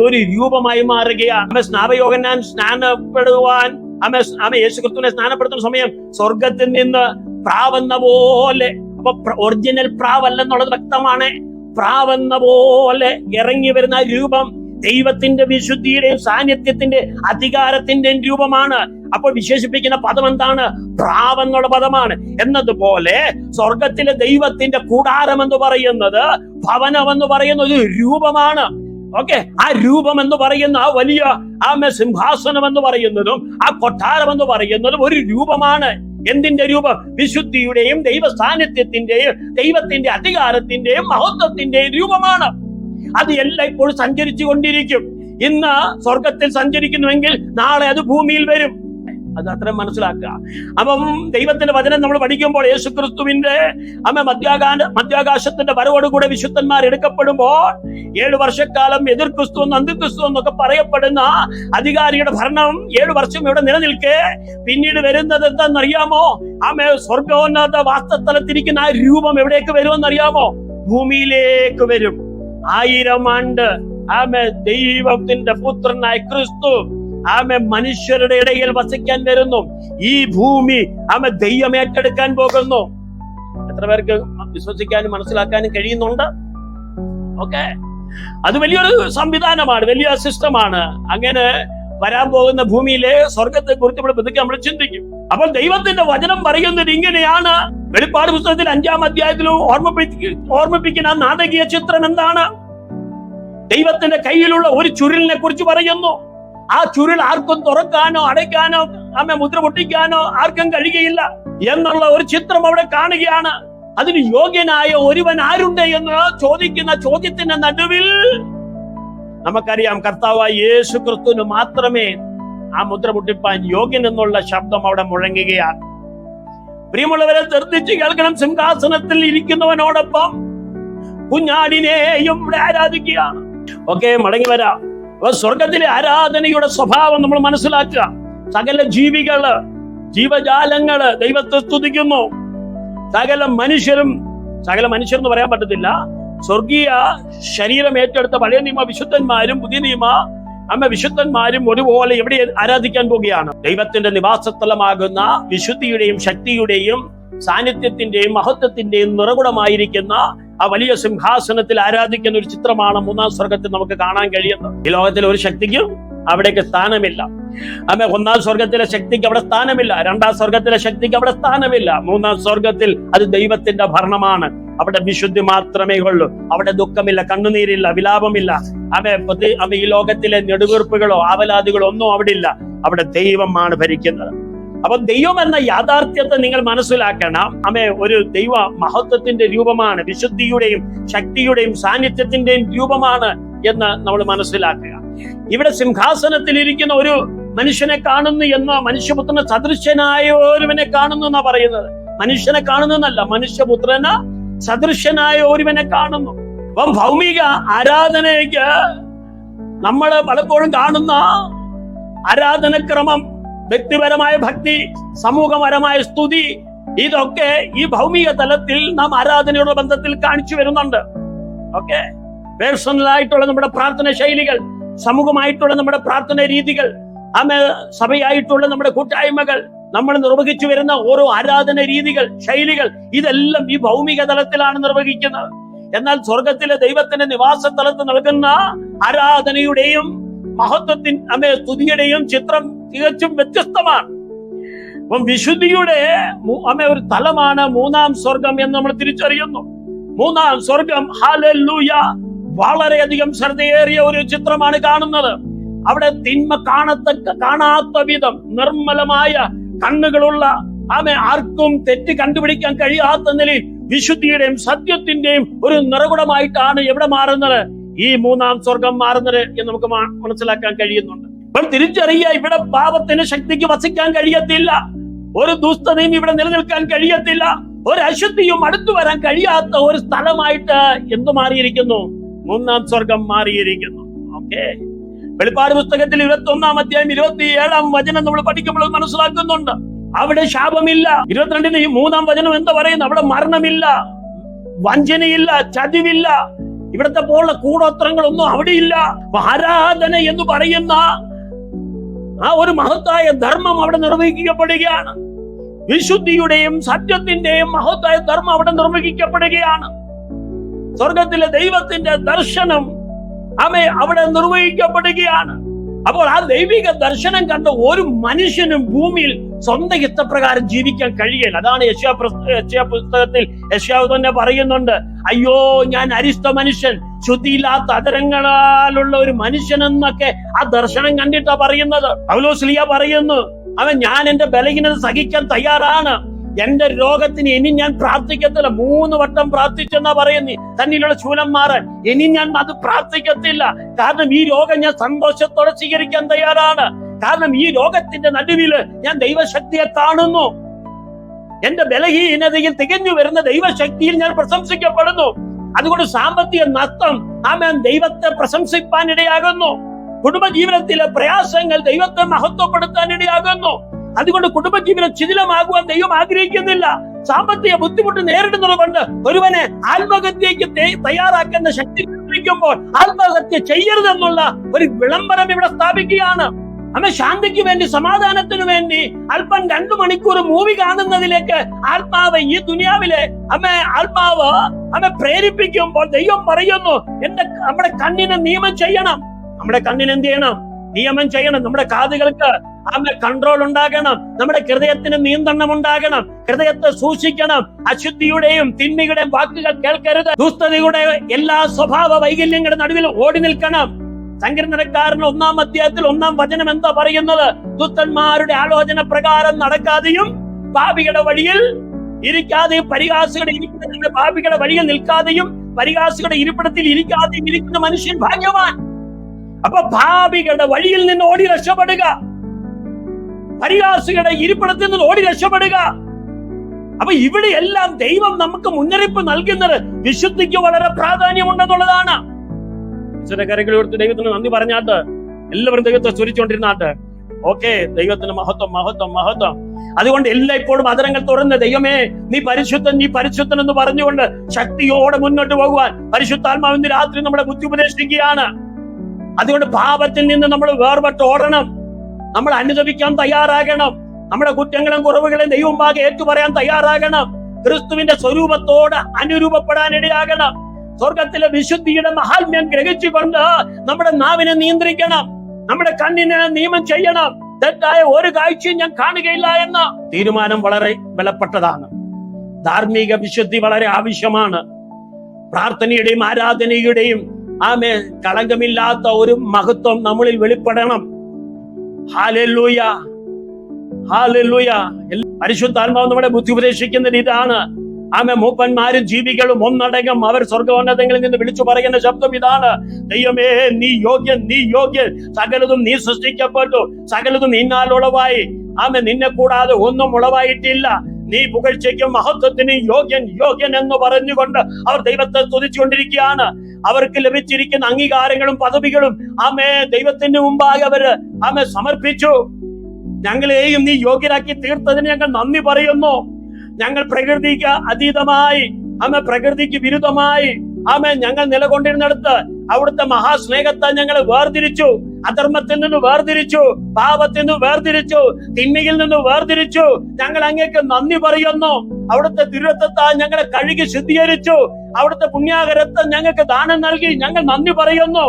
ഒരു രൂപമായി മാറുകയാണ്. സ്നാപയോഹന്നാൻ സ്നാനപ്പെടുവാൻ യേശുക്രിസ്തുവിനെ സ്നാനപ്പെടുത്തുന്ന സമയം സ്വർഗത്തിൽ നിന്ന് പ്രാവെന്ന പോലെ, ഒറിജിനൽ പ്രാവല്ലെന്നുള്ളത് വ്യക്തമാണ്. പ്രാവെന്ന പോലെ ഇറങ്ങി വരുന്ന രൂപം ദൈവത്തിന്റെ വിശുദ്ധിയുടെയും സാന്നിധ്യത്തിന്റെ അധികാരത്തിന്റെയും രൂപമാണ്. അപ്പോൾ വിശേഷിപ്പിക്കുന്ന പദം എന്താണ്? പ്രാവെന്നുള്ള പദമാണ്. എന്നതുപോലെ സ്വർഗത്തിലെ ദൈവത്തിന്റെ കൂടാരം എന്ന് പറയുന്നത്, ഭവനം എന്ന് പറയുന്ന ഒരു രൂപമാണ്. ഓക്കെ, ആ രൂപം എന്ന് പറയുന്ന ആ വലിയ സിംഹാസനം എന്ന് പറയുന്നതും ആ കൊട്ടാരം എന്ന് പറയുന്നതും ഒരു രൂപമാണ്. എന്തിന്റെ രൂപം? വിശുദ്ധിയുടെയും ദൈവ സാന്നിധ്യത്തിന്റെയും ദൈവത്തിന്റെ അധികാരത്തിന്റെയും മഹത്വത്തിന്റെയും രൂപമാണ്. അത് എല്ലായ്പ്പോഴും സഞ്ചരിച്ചു കൊണ്ടിരിക്കും. ഇന്ന് സ്വർഗത്തിൽ സഞ്ചരിക്കുന്നുവെങ്കിൽ നാളെ അത് ഭൂമിയിൽ വരും. അത് അത്രയും മനസ്സിലാക്കുക. അപ്പം ദൈവത്തിന്റെ വചനം നമ്മൾ പഠിക്കുമ്പോൾ യേശുക്രിസ്തുവിന്റെ മധ്യാകാശത്തിന്റെ വരവോടുകൂടെ വിശുദ്ധന്മാർ എടുക്കപ്പെടുമ്പോൾ 7 വർഷക്കാലം എതിർ ക്രിസ്തു അന്തിക്രിസ്തു എന്നൊക്കെ പറയപ്പെടുന്ന അധികാരിയുടെ ഭരണം 7 വർഷം ഇവിടെ നിലനിൽക്കെ പിന്നീട് വരുന്നത് എന്താണെന്നറിയാമോ? സ്വർഗോന്നത വാസസ്ഥലത്തിരിക്കുന്ന ആ രൂപം എവിടേക്ക് വരുമെന്നറിയാമോ? ഭൂമിയിലേക്ക് വരും. 1000 ആണ്ട് ദൈവത്തിന്റെ പുത്രനായ ക്രിസ്തു മനുഷ്യരുടെ ഇടയിൽ വസിക്കാൻ വരുന്നു. ഈ ഭൂമി ദൈവം ഏറ്റെടുക്കാൻ പോകുന്നു. എത്ര പേർക്ക് വിശ്വസിക്കാനും മനസ്സിലാക്കാനും കഴിയുന്നുണ്ട്? ഓക്കെ, അത് വലിയൊരു സംവിധാനമാണ്, വലിയ സിസ്റ്റമാണ്. അങ്ങനെ വരാൻ പോകുന്ന ഭൂമിയിലെ സ്വർഗത്തെ കുറിച്ച് നമ്മൾ ചിന്തിക്കും. അപ്പോൾ ദൈവത്തിന്റെ വചനം പറയുന്നത് ഇങ്ങനെയാണ്. വെളിപ്പാട് പുസ്തകത്തിൽ 5-ാം അധ്യായത്തിലും ഓർമ്മിപ്പിക്കുന്ന നാടകീയ ചിത്രം എന്താണ്? ദൈവത്തിന്റെ കയ്യിലുള്ള ഒരു ചുരുളിനെ കുറിച്ച് പറയുന്നു. ആ ചുരുൾ ആർക്കും തുറക്കാനോ അടയ്ക്കാനോ മുദ്ര പൊട്ടിക്കാനോ ആർക്കും കഴിയുകയില്ല എന്നുള്ള ഒരു ചിത്രം അവിടെ കാണുകയാണ്. അതിന് യോഗ്യനായ ഒരുവൻ ആരുണ്ട് എന്ന് ചോദിക്കുന്ന ചോദ്യത്തിന്റെ നടുവിൽ നമുക്കറിയാം കർത്താവായ യേശു ക്രിസ്തുവിന് മാത്രമേ ആ മുദ്ര പൊട്ടിപ്പാൻ യോഗ്യൻ എന്നുള്ള ശബ്ദം അവിടെ മുഴങ്ങുകയാണ്. പ്രിയമുള്ളവരെ, ശ്രദ്ധിച്ച് കേൾക്കണം. സിംഹാസനത്തിൽ ഇരിക്കുന്നവനോടൊപ്പം കുഞ്ഞാടിനെയും ഇവിടെ ആരാധിക്കുകയാണ്. ഓക്കെ, മടങ്ങി വരാം. അപ്പൊ സ്വർഗത്തിലെ ആരാധനയുടെ സ്വഭാവം നമ്മൾ മനസ്സിലാക്കുക. സകല ജീവികള്, ജീവജാലങ്ങള് ദൈവത്തെ സ്തുതിക്കുന്നു. സകല മനുഷ്യരെന്ന് പറയാൻ പറ്റത്തില്ല. സ്വർഗീയ ശരീരം ഏറ്റെടുത്ത പഴയ നിയമ വിശുദ്ധന്മാരും പുതിയ നിയമ വിശുദ്ധന്മാരും ഒരുപോലെ എവിടെ ആരാധിക്കാൻ പോവുകയാണ്? ദൈവത്തിന്റെ നിവാസസ്ഥലമാകുന്ന വിശുദ്ധിയുടെയും ശക്തിയുടെയും സാന്നിധ്യത്തിന്റെയും മഹത്വത്തിന്റെയും നിറകുടമായിരിക്കുന്ന ആ വലിയ സിംഹാസനത്തിൽ ആരാധിക്കുന്ന ഒരു ചിത്രമാണ് മൂന്നാം സ്വർഗത്തിൽ നമുക്ക് കാണാൻ കഴിയുന്നത്. ഈ ലോകത്തിലെ ഒരു ശക്തിക്കും അവിടേക്ക് സ്ഥാനമില്ല. ഒന്നാം സ്വർഗത്തിലെ ശക്തിക്ക് അവിടെ സ്ഥാനമില്ല. രണ്ടാം സ്വർഗത്തിലെ ശക്തിക്ക് അവിടെ സ്ഥാനമില്ല. മൂന്നാം സ്വർഗത്തിൽ അത് ദൈവത്തിന്റെ ഭരണമാണ്. അവിടെ വിശുദ്ധി മാത്രമേ ഉള്ളൂ. അവിടെ ദുഃഖമില്ല, കണ്ണുനീരില്ല, വിലാപമില്ല. ഈ ലോകത്തിലെ നെടുവീർപ്പുകളോ ആവലാദികളോ ഒന്നും അവിടെ ഇല്ല. അവിടെ ദൈവമാണ് ഭരിക്കുന്നത്. അപ്പൊ ദൈവം എന്ന യാഥാർത്ഥ്യത്തെ നിങ്ങൾ മനസ്സിലാക്കണം. ഒരു ദൈവ മഹത്വത്തിന്റെ രൂപമാണ്, വിശുദ്ധിയുടെയും ശക്തിയുടെയും സാന്നിധ്യത്തിന്റെയും രൂപമാണ് എന്ന് നമ്മൾ മനസ്സിലാക്കുക. ഇവിടെ സിംഹാസനത്തിൽ ഇരിക്കുന്ന ഒരു മനുഷ്യനെ കാണുന്നു എന്ന്, മനുഷ്യപുത്രന് സദൃശ്യനായ ഒരുവനെ കാണുന്നു എന്നാ പറയുന്നത്. മനുഷ്യനെ കാണുന്നല്ല, മനുഷ്യപുത്രന് സദൃശ്യനായ ഒരുവനെ കാണുന്നു. അപ്പം ഭൗമിക ആരാധനയ്ക്ക് നമ്മൾ പലപ്പോഴും കാണുന്ന ആരാധനക്രമം, വ്യക്തിപരമായ ഭക്തി, സമൂഹപരമായ സ്തുതി, ഇതൊക്കെ ഈ ഭൗമിക തലത്തിൽ നാം ആരാധനയുടെ ബന്ധത്തിൽ കാണിച്ചു വരുന്നുണ്ട്. ഓക്കെ, പേഴ്സണലായിട്ടുള്ള നമ്മുടെ പ്രാർത്ഥന ശൈലികൾ, സമൂഹമായിട്ടുള്ള നമ്മുടെ പ്രാർത്ഥന രീതികൾ, സഭയായിട്ടുള്ള നമ്മുടെ കൂട്ടായ്മകൾ, നമ്മൾ നിർവഹിച്ചു വരുന്ന ഓരോ ആരാധന രീതികൾ, ശൈലികൾ, ഇതെല്ലാം ഈ ഭൗമിക തലത്തിലാണ് നിർവഹിക്കുന്നത്. എന്നാൽ സ്വർഗത്തിലെ ദൈവത്തിന്റെ നിവാസ സ്ഥലത്ത് നൽകുന്ന ആരാധനയുടെയും സ്തുതിയുടെയും ചിത്രം തികച്ചും വ്യത്യസ്തമാണ്. അപ്പം വിശുദ്ധിയുടെ ഒരു തലമാണ് മൂന്നാം സ്വർഗം എന്ന് നമ്മൾ തിരിച്ചറിയുന്നു. മൂന്നാം സ്വർഗം, ഹല്ലേലൂയ, വളരെയധികം ശ്രദ്ധയേറിയ ഒരു ചിത്രമാണ് കാണുന്നത്. അവിടെ തിന്മ കാണാത്ത വിധം നിർമ്മലമായ കണ്ണുകളുള്ള ആർക്കും തെറ്റ് കണ്ടുപിടിക്കാൻ കഴിയാത്ത നിലയിൽ വിശുദ്ധിയുടെയും സത്യത്തിന്റെയും ഒരു നിറകുടമായിട്ടാണ് എവിടെ മാറുന്നത്? ഈ മൂന്നാം സ്വർഗം മാറുന്നത് എന്ന് നമുക്ക് മനസ്സിലാക്കാൻ കഴിയുന്നുണ്ട്. ഇപ്പോൾ തിരിച്ചറിയുക, ഇവിടെ പാപത്തിന് ശക്തിക്ക് വസിക്കാൻ കഴിയത്തില്ല. ഒരു ദുഷ്ടതയും ഇവിടെ നിലനിൽക്കാൻ കഴിയത്തില്ല. ഒരു അശുദ്ധിയും അടുത്തു വരാൻ കഴിയാത്ത ഒരു സ്ഥലമായിട്ട് എന്ത് മാറിയിരിക്കുന്നു? മൂന്നാം സ്വർഗം മാറിയിരിക്കുന്നു. ഓക്കെ, വെളിപ്പാട് പുസ്തകത്തിൽ 21-ാം അധ്യായം 27-ാം വചനം നമ്മൾ പഠിക്കുമ്പോൾ മനസ്സിലാക്കുന്നുണ്ട്. അവിടെ ശാപമില്ല. 22-ന്റെ 3-ാം വചനം എന്താ പറയുന്നത്? അവിടെ മരണമില്ല, വഞ്ചനയില്ല, ചതിവില്ല. ഇവിടത്തെ പോലുള്ള കൂടോത്രങ്ങളൊന്നും അവിടെ ഇല്ല. ആരാധന എന്ന് പറയുന്ന ആ ഒരു മഹത്തായ ധർമ്മം അവിടെ നിർവഹിക്കപ്പെടുകയാണ്. വിശുദ്ധിയുടെയും സത്യത്തിന്റെയും മഹത്തായ ധർമ്മം അവിടെ നിർവഹിക്കപ്പെടുകയാണ്. സ്വർഗത്തിലെ ദൈവത്തിന്റെ ദർശനം അവിടെ നിർവഹിക്കപ്പെടുകയാണ്. അപ്പോൾ ആ ദൈവിക ദർശനം കണ്ട ഒരു മനുഷ്യനും ഭൂമിയിൽ സ്വന്തം ഇഷ്ടപ്രകാരം ജീവിക്കാൻ കഴിയില്ല. അതാണ് യശയ്യാ പുസ്തകത്തിൽ യശയ്യാവ് തന്നെ പറയുന്നുണ്ട്, അയ്യോ ഞാൻ അരിഷ്ട മനുഷ്യൻ, ശുദ്ധിയില്ലാത്ത അധരങ്ങളാലുള്ള ഒരു മനുഷ്യൻ എന്നൊക്കെ ആ ദർശനം കണ്ടിട്ടാ പറയുന്നത്. പൗലോസ്ലീഹ പറയുന്നു, ഞാൻ എന്റെ ബലഹീനത സഹിക്കാൻ തയ്യാറാണ്, എന്റെ രോഗത്തിന് ഇനി ഞാൻ പ്രാർത്ഥിക്കത്തില്ല. 3 വട്ടം പ്രാർത്ഥിച്ചെന്നാ പറയുന്നു തന്നിലുള്ള ശൂലം മാറാൻ. ഇനി ഞാൻ അത് പ്രാർത്ഥിക്കത്തില്ല. കാരണം ഈ രോഗം ഞാൻ സന്തോഷത്തോടെ സ്വീകരിക്കാൻ തയ്യാറാണ്. കാരണം ഈ രോഗത്തിന്റെ നടുവില് ഞാൻ ദൈവശക്തിയെ കാണുന്നു. എന്റെ ബലഹീനതയിൽ തികഞ്ഞു വരുന്ന ദൈവശക്തിയിൽ ഞാൻ പ്രശംസിക്കപ്പെടുന്നു. അതുകൊണ്ട് സാമ്പത്തിക നഷ്ടം ദൈവത്തെ പ്രശംസിപ്പാൻ ഇടയാകുന്നു. കുടുംബജീവിതത്തിലെ പ്രയാസങ്ങൾ ദൈവത്തെ മഹത്വപ്പെടുത്താൻ ഇടയാകുന്നു. അതുകൊണ്ട് കുടുംബജീവിതം ശിഥിലമാകുവാൻ ദൈവം ആഗ്രഹിക്കുന്നില്ല. സാമ്പത്തിക ബുദ്ധിമുട്ട് നേരിടുന്നത് കൊണ്ട് ഒരുവനെ ആത്മഹത്യക്ക് തയ്യാറാക്കുന്ന ശക്തി ലഭിക്കുമ്പോൾ ആത്മഹത്യ ചെയ്യരുതെന്നുള്ള ഒരു വിളംബരം ഇവിടെ സ്ഥാപിക്കുകയാണ്. ശാന്തിക്ക് വേണ്ടി, സമാധാനത്തിന് വേണ്ടി അല്പം 2 മണിക്കൂർ മൂവി കാണുന്നതിലേക്ക് ആത്മാവ്, ഈ ദുനിയാവിലെ ആത്മാവ് പ്രേരിപ്പിക്കുമ്പോൾ ദൈവം പറയുന്നു, നമ്മുടെ കണ്ണിനെ നിയമം ചെയ്യണം. നമ്മുടെ കണ്ണിന് എന്ത് ചെയ്യണം? നിയമം ചെയ്യണം. നമ്മുടെ കാതുകൾക്ക് കൺട്രോൾ ഉണ്ടാകണം. നമ്മുടെ ഹൃദയത്തിന് നിയന്ത്രണം ഉണ്ടാകണം. ഹൃദയത്തെ സൂക്ഷിക്കണം. അശുദ്ധിയുടെയും തിന്മയുടെയും വാക്കുകൾ കേൾക്കരുത്. ദുഷ്ടതയുടെ എല്ലാ സ്വഭാവ വൈകല്യങ്ങളുടെ നടുവിൽ ഓടി നിൽക്കണം. സങ്കീർത്തനക്കാരൻ 1-ാം അധ്യായത്തിൽ 1-ാം വചനം എന്താ പറയുന്നത്? ദുഷ്ടന്മാരുടെ ആലോചന പ്രകാരം നടക്കാതെയും പാപികളുടെ വഴിയിൽ ഇരിക്കാതെയും പാപികളുടെ വഴിയിൽ നിൽക്കാതെയും പരിഹാസികളുടെ ഇരിപ്പിടത്തിൽ ഇരിക്കാതെയും ഇരിക്കുന്ന മനുഷ്യൻ ഭാഗ്യവാൻ. അപ്പൊ പാപികളുടെ വഴിയിൽ നിന്ന് ഓടി രക്ഷപ്പെടുക, പരിഹാസികളുടെ ഇരിപ്പിടത്തിൽ നിന്ന് ഓടി രക്ഷപ്പെടുക. അപ്പൊ ഇവിടെയെല്ലാം ദൈവം നമുക്ക് മുന്നറിയിപ്പ് നൽകുന്നത് വിശുദ്ധിക്ക് വളരെ പ്രാധാന്യമുണ്ടെന്നുള്ളതാണ്. കരങ്ങൾ കൊടുത്ത് ദൈവത്തിന് നന്ദി പറഞ്ഞാട്ട് എല്ലാവരും ദൈവത്തെ സ്തുതിച്ചുകൊണ്ടിരുന്നാട്ട്. ഓക്കെ, ദൈവത്തിന് മഹത്വം, മഹത്വം, മഹത്വം. അതുകൊണ്ട് എല്ലായ്പ്പോഴും അതരങ്ങൾ തുറന്ന് ദൈവമേ നീ പരിശുദ്ധൻ, നീ പരിശുദ്ധൻ എന്ന് പറഞ്ഞുകൊണ്ട് ശക്തിയോടെ മുന്നോട്ട് പോകുവാൻ പരിശുദ്ധാത്മാവിന്റെ രാത്രി നമ്മളെ ബുദ്ധി ഉപദേശിക്കുകയാണ്. അതുകൊണ്ട് പാപത്തിൽ നിന്ന് നമ്മൾ വേർപെട്ട് ഓടണം. നമ്മൾ അനുദപിക്കാൻ തയ്യാറാകണം. നമ്മുടെ കുറ്റങ്ങളും കുറവുകളും ദൈവമുമ്പാകെ ഏറ്റുപറയാൻ തയ്യാറാകണം. ക്രിസ്തുവിന്റെ സ്വരൂപത്തോട് അനുരൂപപ്പെടാൻ ഇടയാകണം. സ്വർഗത്തിലെ വിശുദ്ധിയുടെ മഹാത്മ്യം ഗ്രഹിച്ചുകൊണ്ട് നമ്മുടെ നാവിനെ നിയന്ത്രിക്കണം. നമ്മുടെ കണ്ണിനെ നിയമം ചെയ്യണം. തെറ്റായ ഒരു കാഴ്ചയും ഞാൻ കാണുകയില്ല എന്ന തീരുമാനം വളരെ ബലപ്പെട്ടതാണ്. ധാർമ്മിക വിശുദ്ധി വളരെ ആവശ്യമാണ്. പ്രാർത്ഥനയുടെയും ആരാധനയുടെയും കളങ്കമില്ലാത്ത ഒരു മഹത്വം നമ്മളിൽ വെളിപ്പെടണം. Hallelujah, hallelujah. പരിശുദ്ധാത്മാവ് നമ്മുടെ ബുദ്ധി ഉപദേശിക്കുന്നത് ഇതാണ്. മൂപ്പന്മാരും ജീവികളും ഒന്നടങ്കം അവർ സ്വർഗോന്നതങ്ങളിൽ നിന്ന് വിളിച്ചു പറയുന്ന ശബ്ദം ഇതാണ്: ദൈവമേ നീ യോഗ്യൻ, നീ യോഗ്യൻ. സകലതും നീ സൃഷ്ടിക്കപ്പെട്ടു, സകലതും നിന്നാൽ ഉളവായി. നിന്നെ കൂടാതെ ഒന്നും ഉളവായിട്ടില്ല. നീ പുകഴ്ചയ്ക്കും മഹത്വത്തിനും യോഗ്യൻ, യോഗ്യൻ എന്ന് പറഞ്ഞുകൊണ്ട് അവർ ദൈവത്തെ സ്തുതിച്ചുകൊണ്ടിരിക്കുകയാണ്. അവർക്ക് ലഭിച്ചിരിക്കുന്ന അംഗീകാരങ്ങളും പദവികളും ദൈവത്തിന് മുമ്പാകെ അവര് സമർപ്പിച്ചു. ഞങ്ങളെയും നീ യോഗ്യരാക്കി തീർത്തതിന് ഞങ്ങൾ നന്ദി പറയുന്നു. ഞങ്ങൾ പ്രകൃതിക്ക് അതീതമായി പ്രകൃതിക്ക് വിരുദ്ധമായി ഞങ്ങൾ നിലകൊണ്ടിരുന്നിടത്ത് അവിടുത്തെ മഹാസ്നേഹത്തെ ഞങ്ങൾ വേർതിരിച്ചു. അധർമ്മത്തിൽ നിന്ന് വേർതിരിച്ചു, പാപത്തിൽ നിന്ന് വേർതിരിച്ചു, തിന്മയിൽ നിന്ന് വേർതിരിച്ചു. ഞങ്ങൾ അങ്ങേക്ക് നന്ദി പറയുന്നു. അവിടുത്തെ തിരുരക്തത്താൽ ഞങ്ങളെ കഴുകി ശുദ്ധീകരിച്ചു. അവിടുത്തെ പുണ്യാകരത്വം ഞങ്ങൾക്ക് ദാനം നൽകി. ഞങ്ങൾ നന്ദി പറയുന്നു.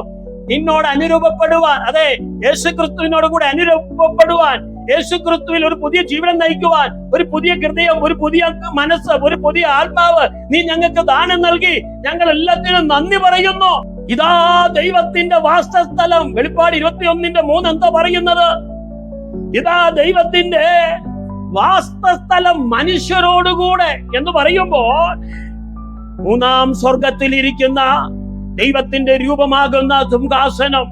നിന്നോട് അനുരൂപപ്പെടുവാൻ, അതെ, യേശുക്രിസ്തുവിനോട് കൂടെ അനുരൂപപ്പെടുവാൻ, യേശുക്രിസ്തുവിൽ ഒരു പുതിയ ജീവിതം നയിക്കുവാൻ, ഒരു പുതിയ ഹൃദയം, ഒരു പുതിയ മനസ്സ്, ഒരു പുതിയ ആത്മാവ് നീ ഞങ്ങൾക്ക് ദാനം നൽകി. ഞങ്ങൾ എല്ലാത്തിനും നന്ദി പറയുന്നു. ഇതാ ദൈവത്തിന്റെ വാസസ്ഥലം. വെളിപ്പാട് 21:3 എന്താ പറയുന്നത്? ഇതാ ദൈവത്തിന്റെ വാസസ്ഥലം മനുഷ്യരോടുകൂടെ എന്ന് പറയുമ്പോൾ 3-ാം സ്വർഗത്തിൽ ഇരിക്കുന്ന ദൈവത്തിന്റെ രൂപമാകുന്ന സിംഹാസനം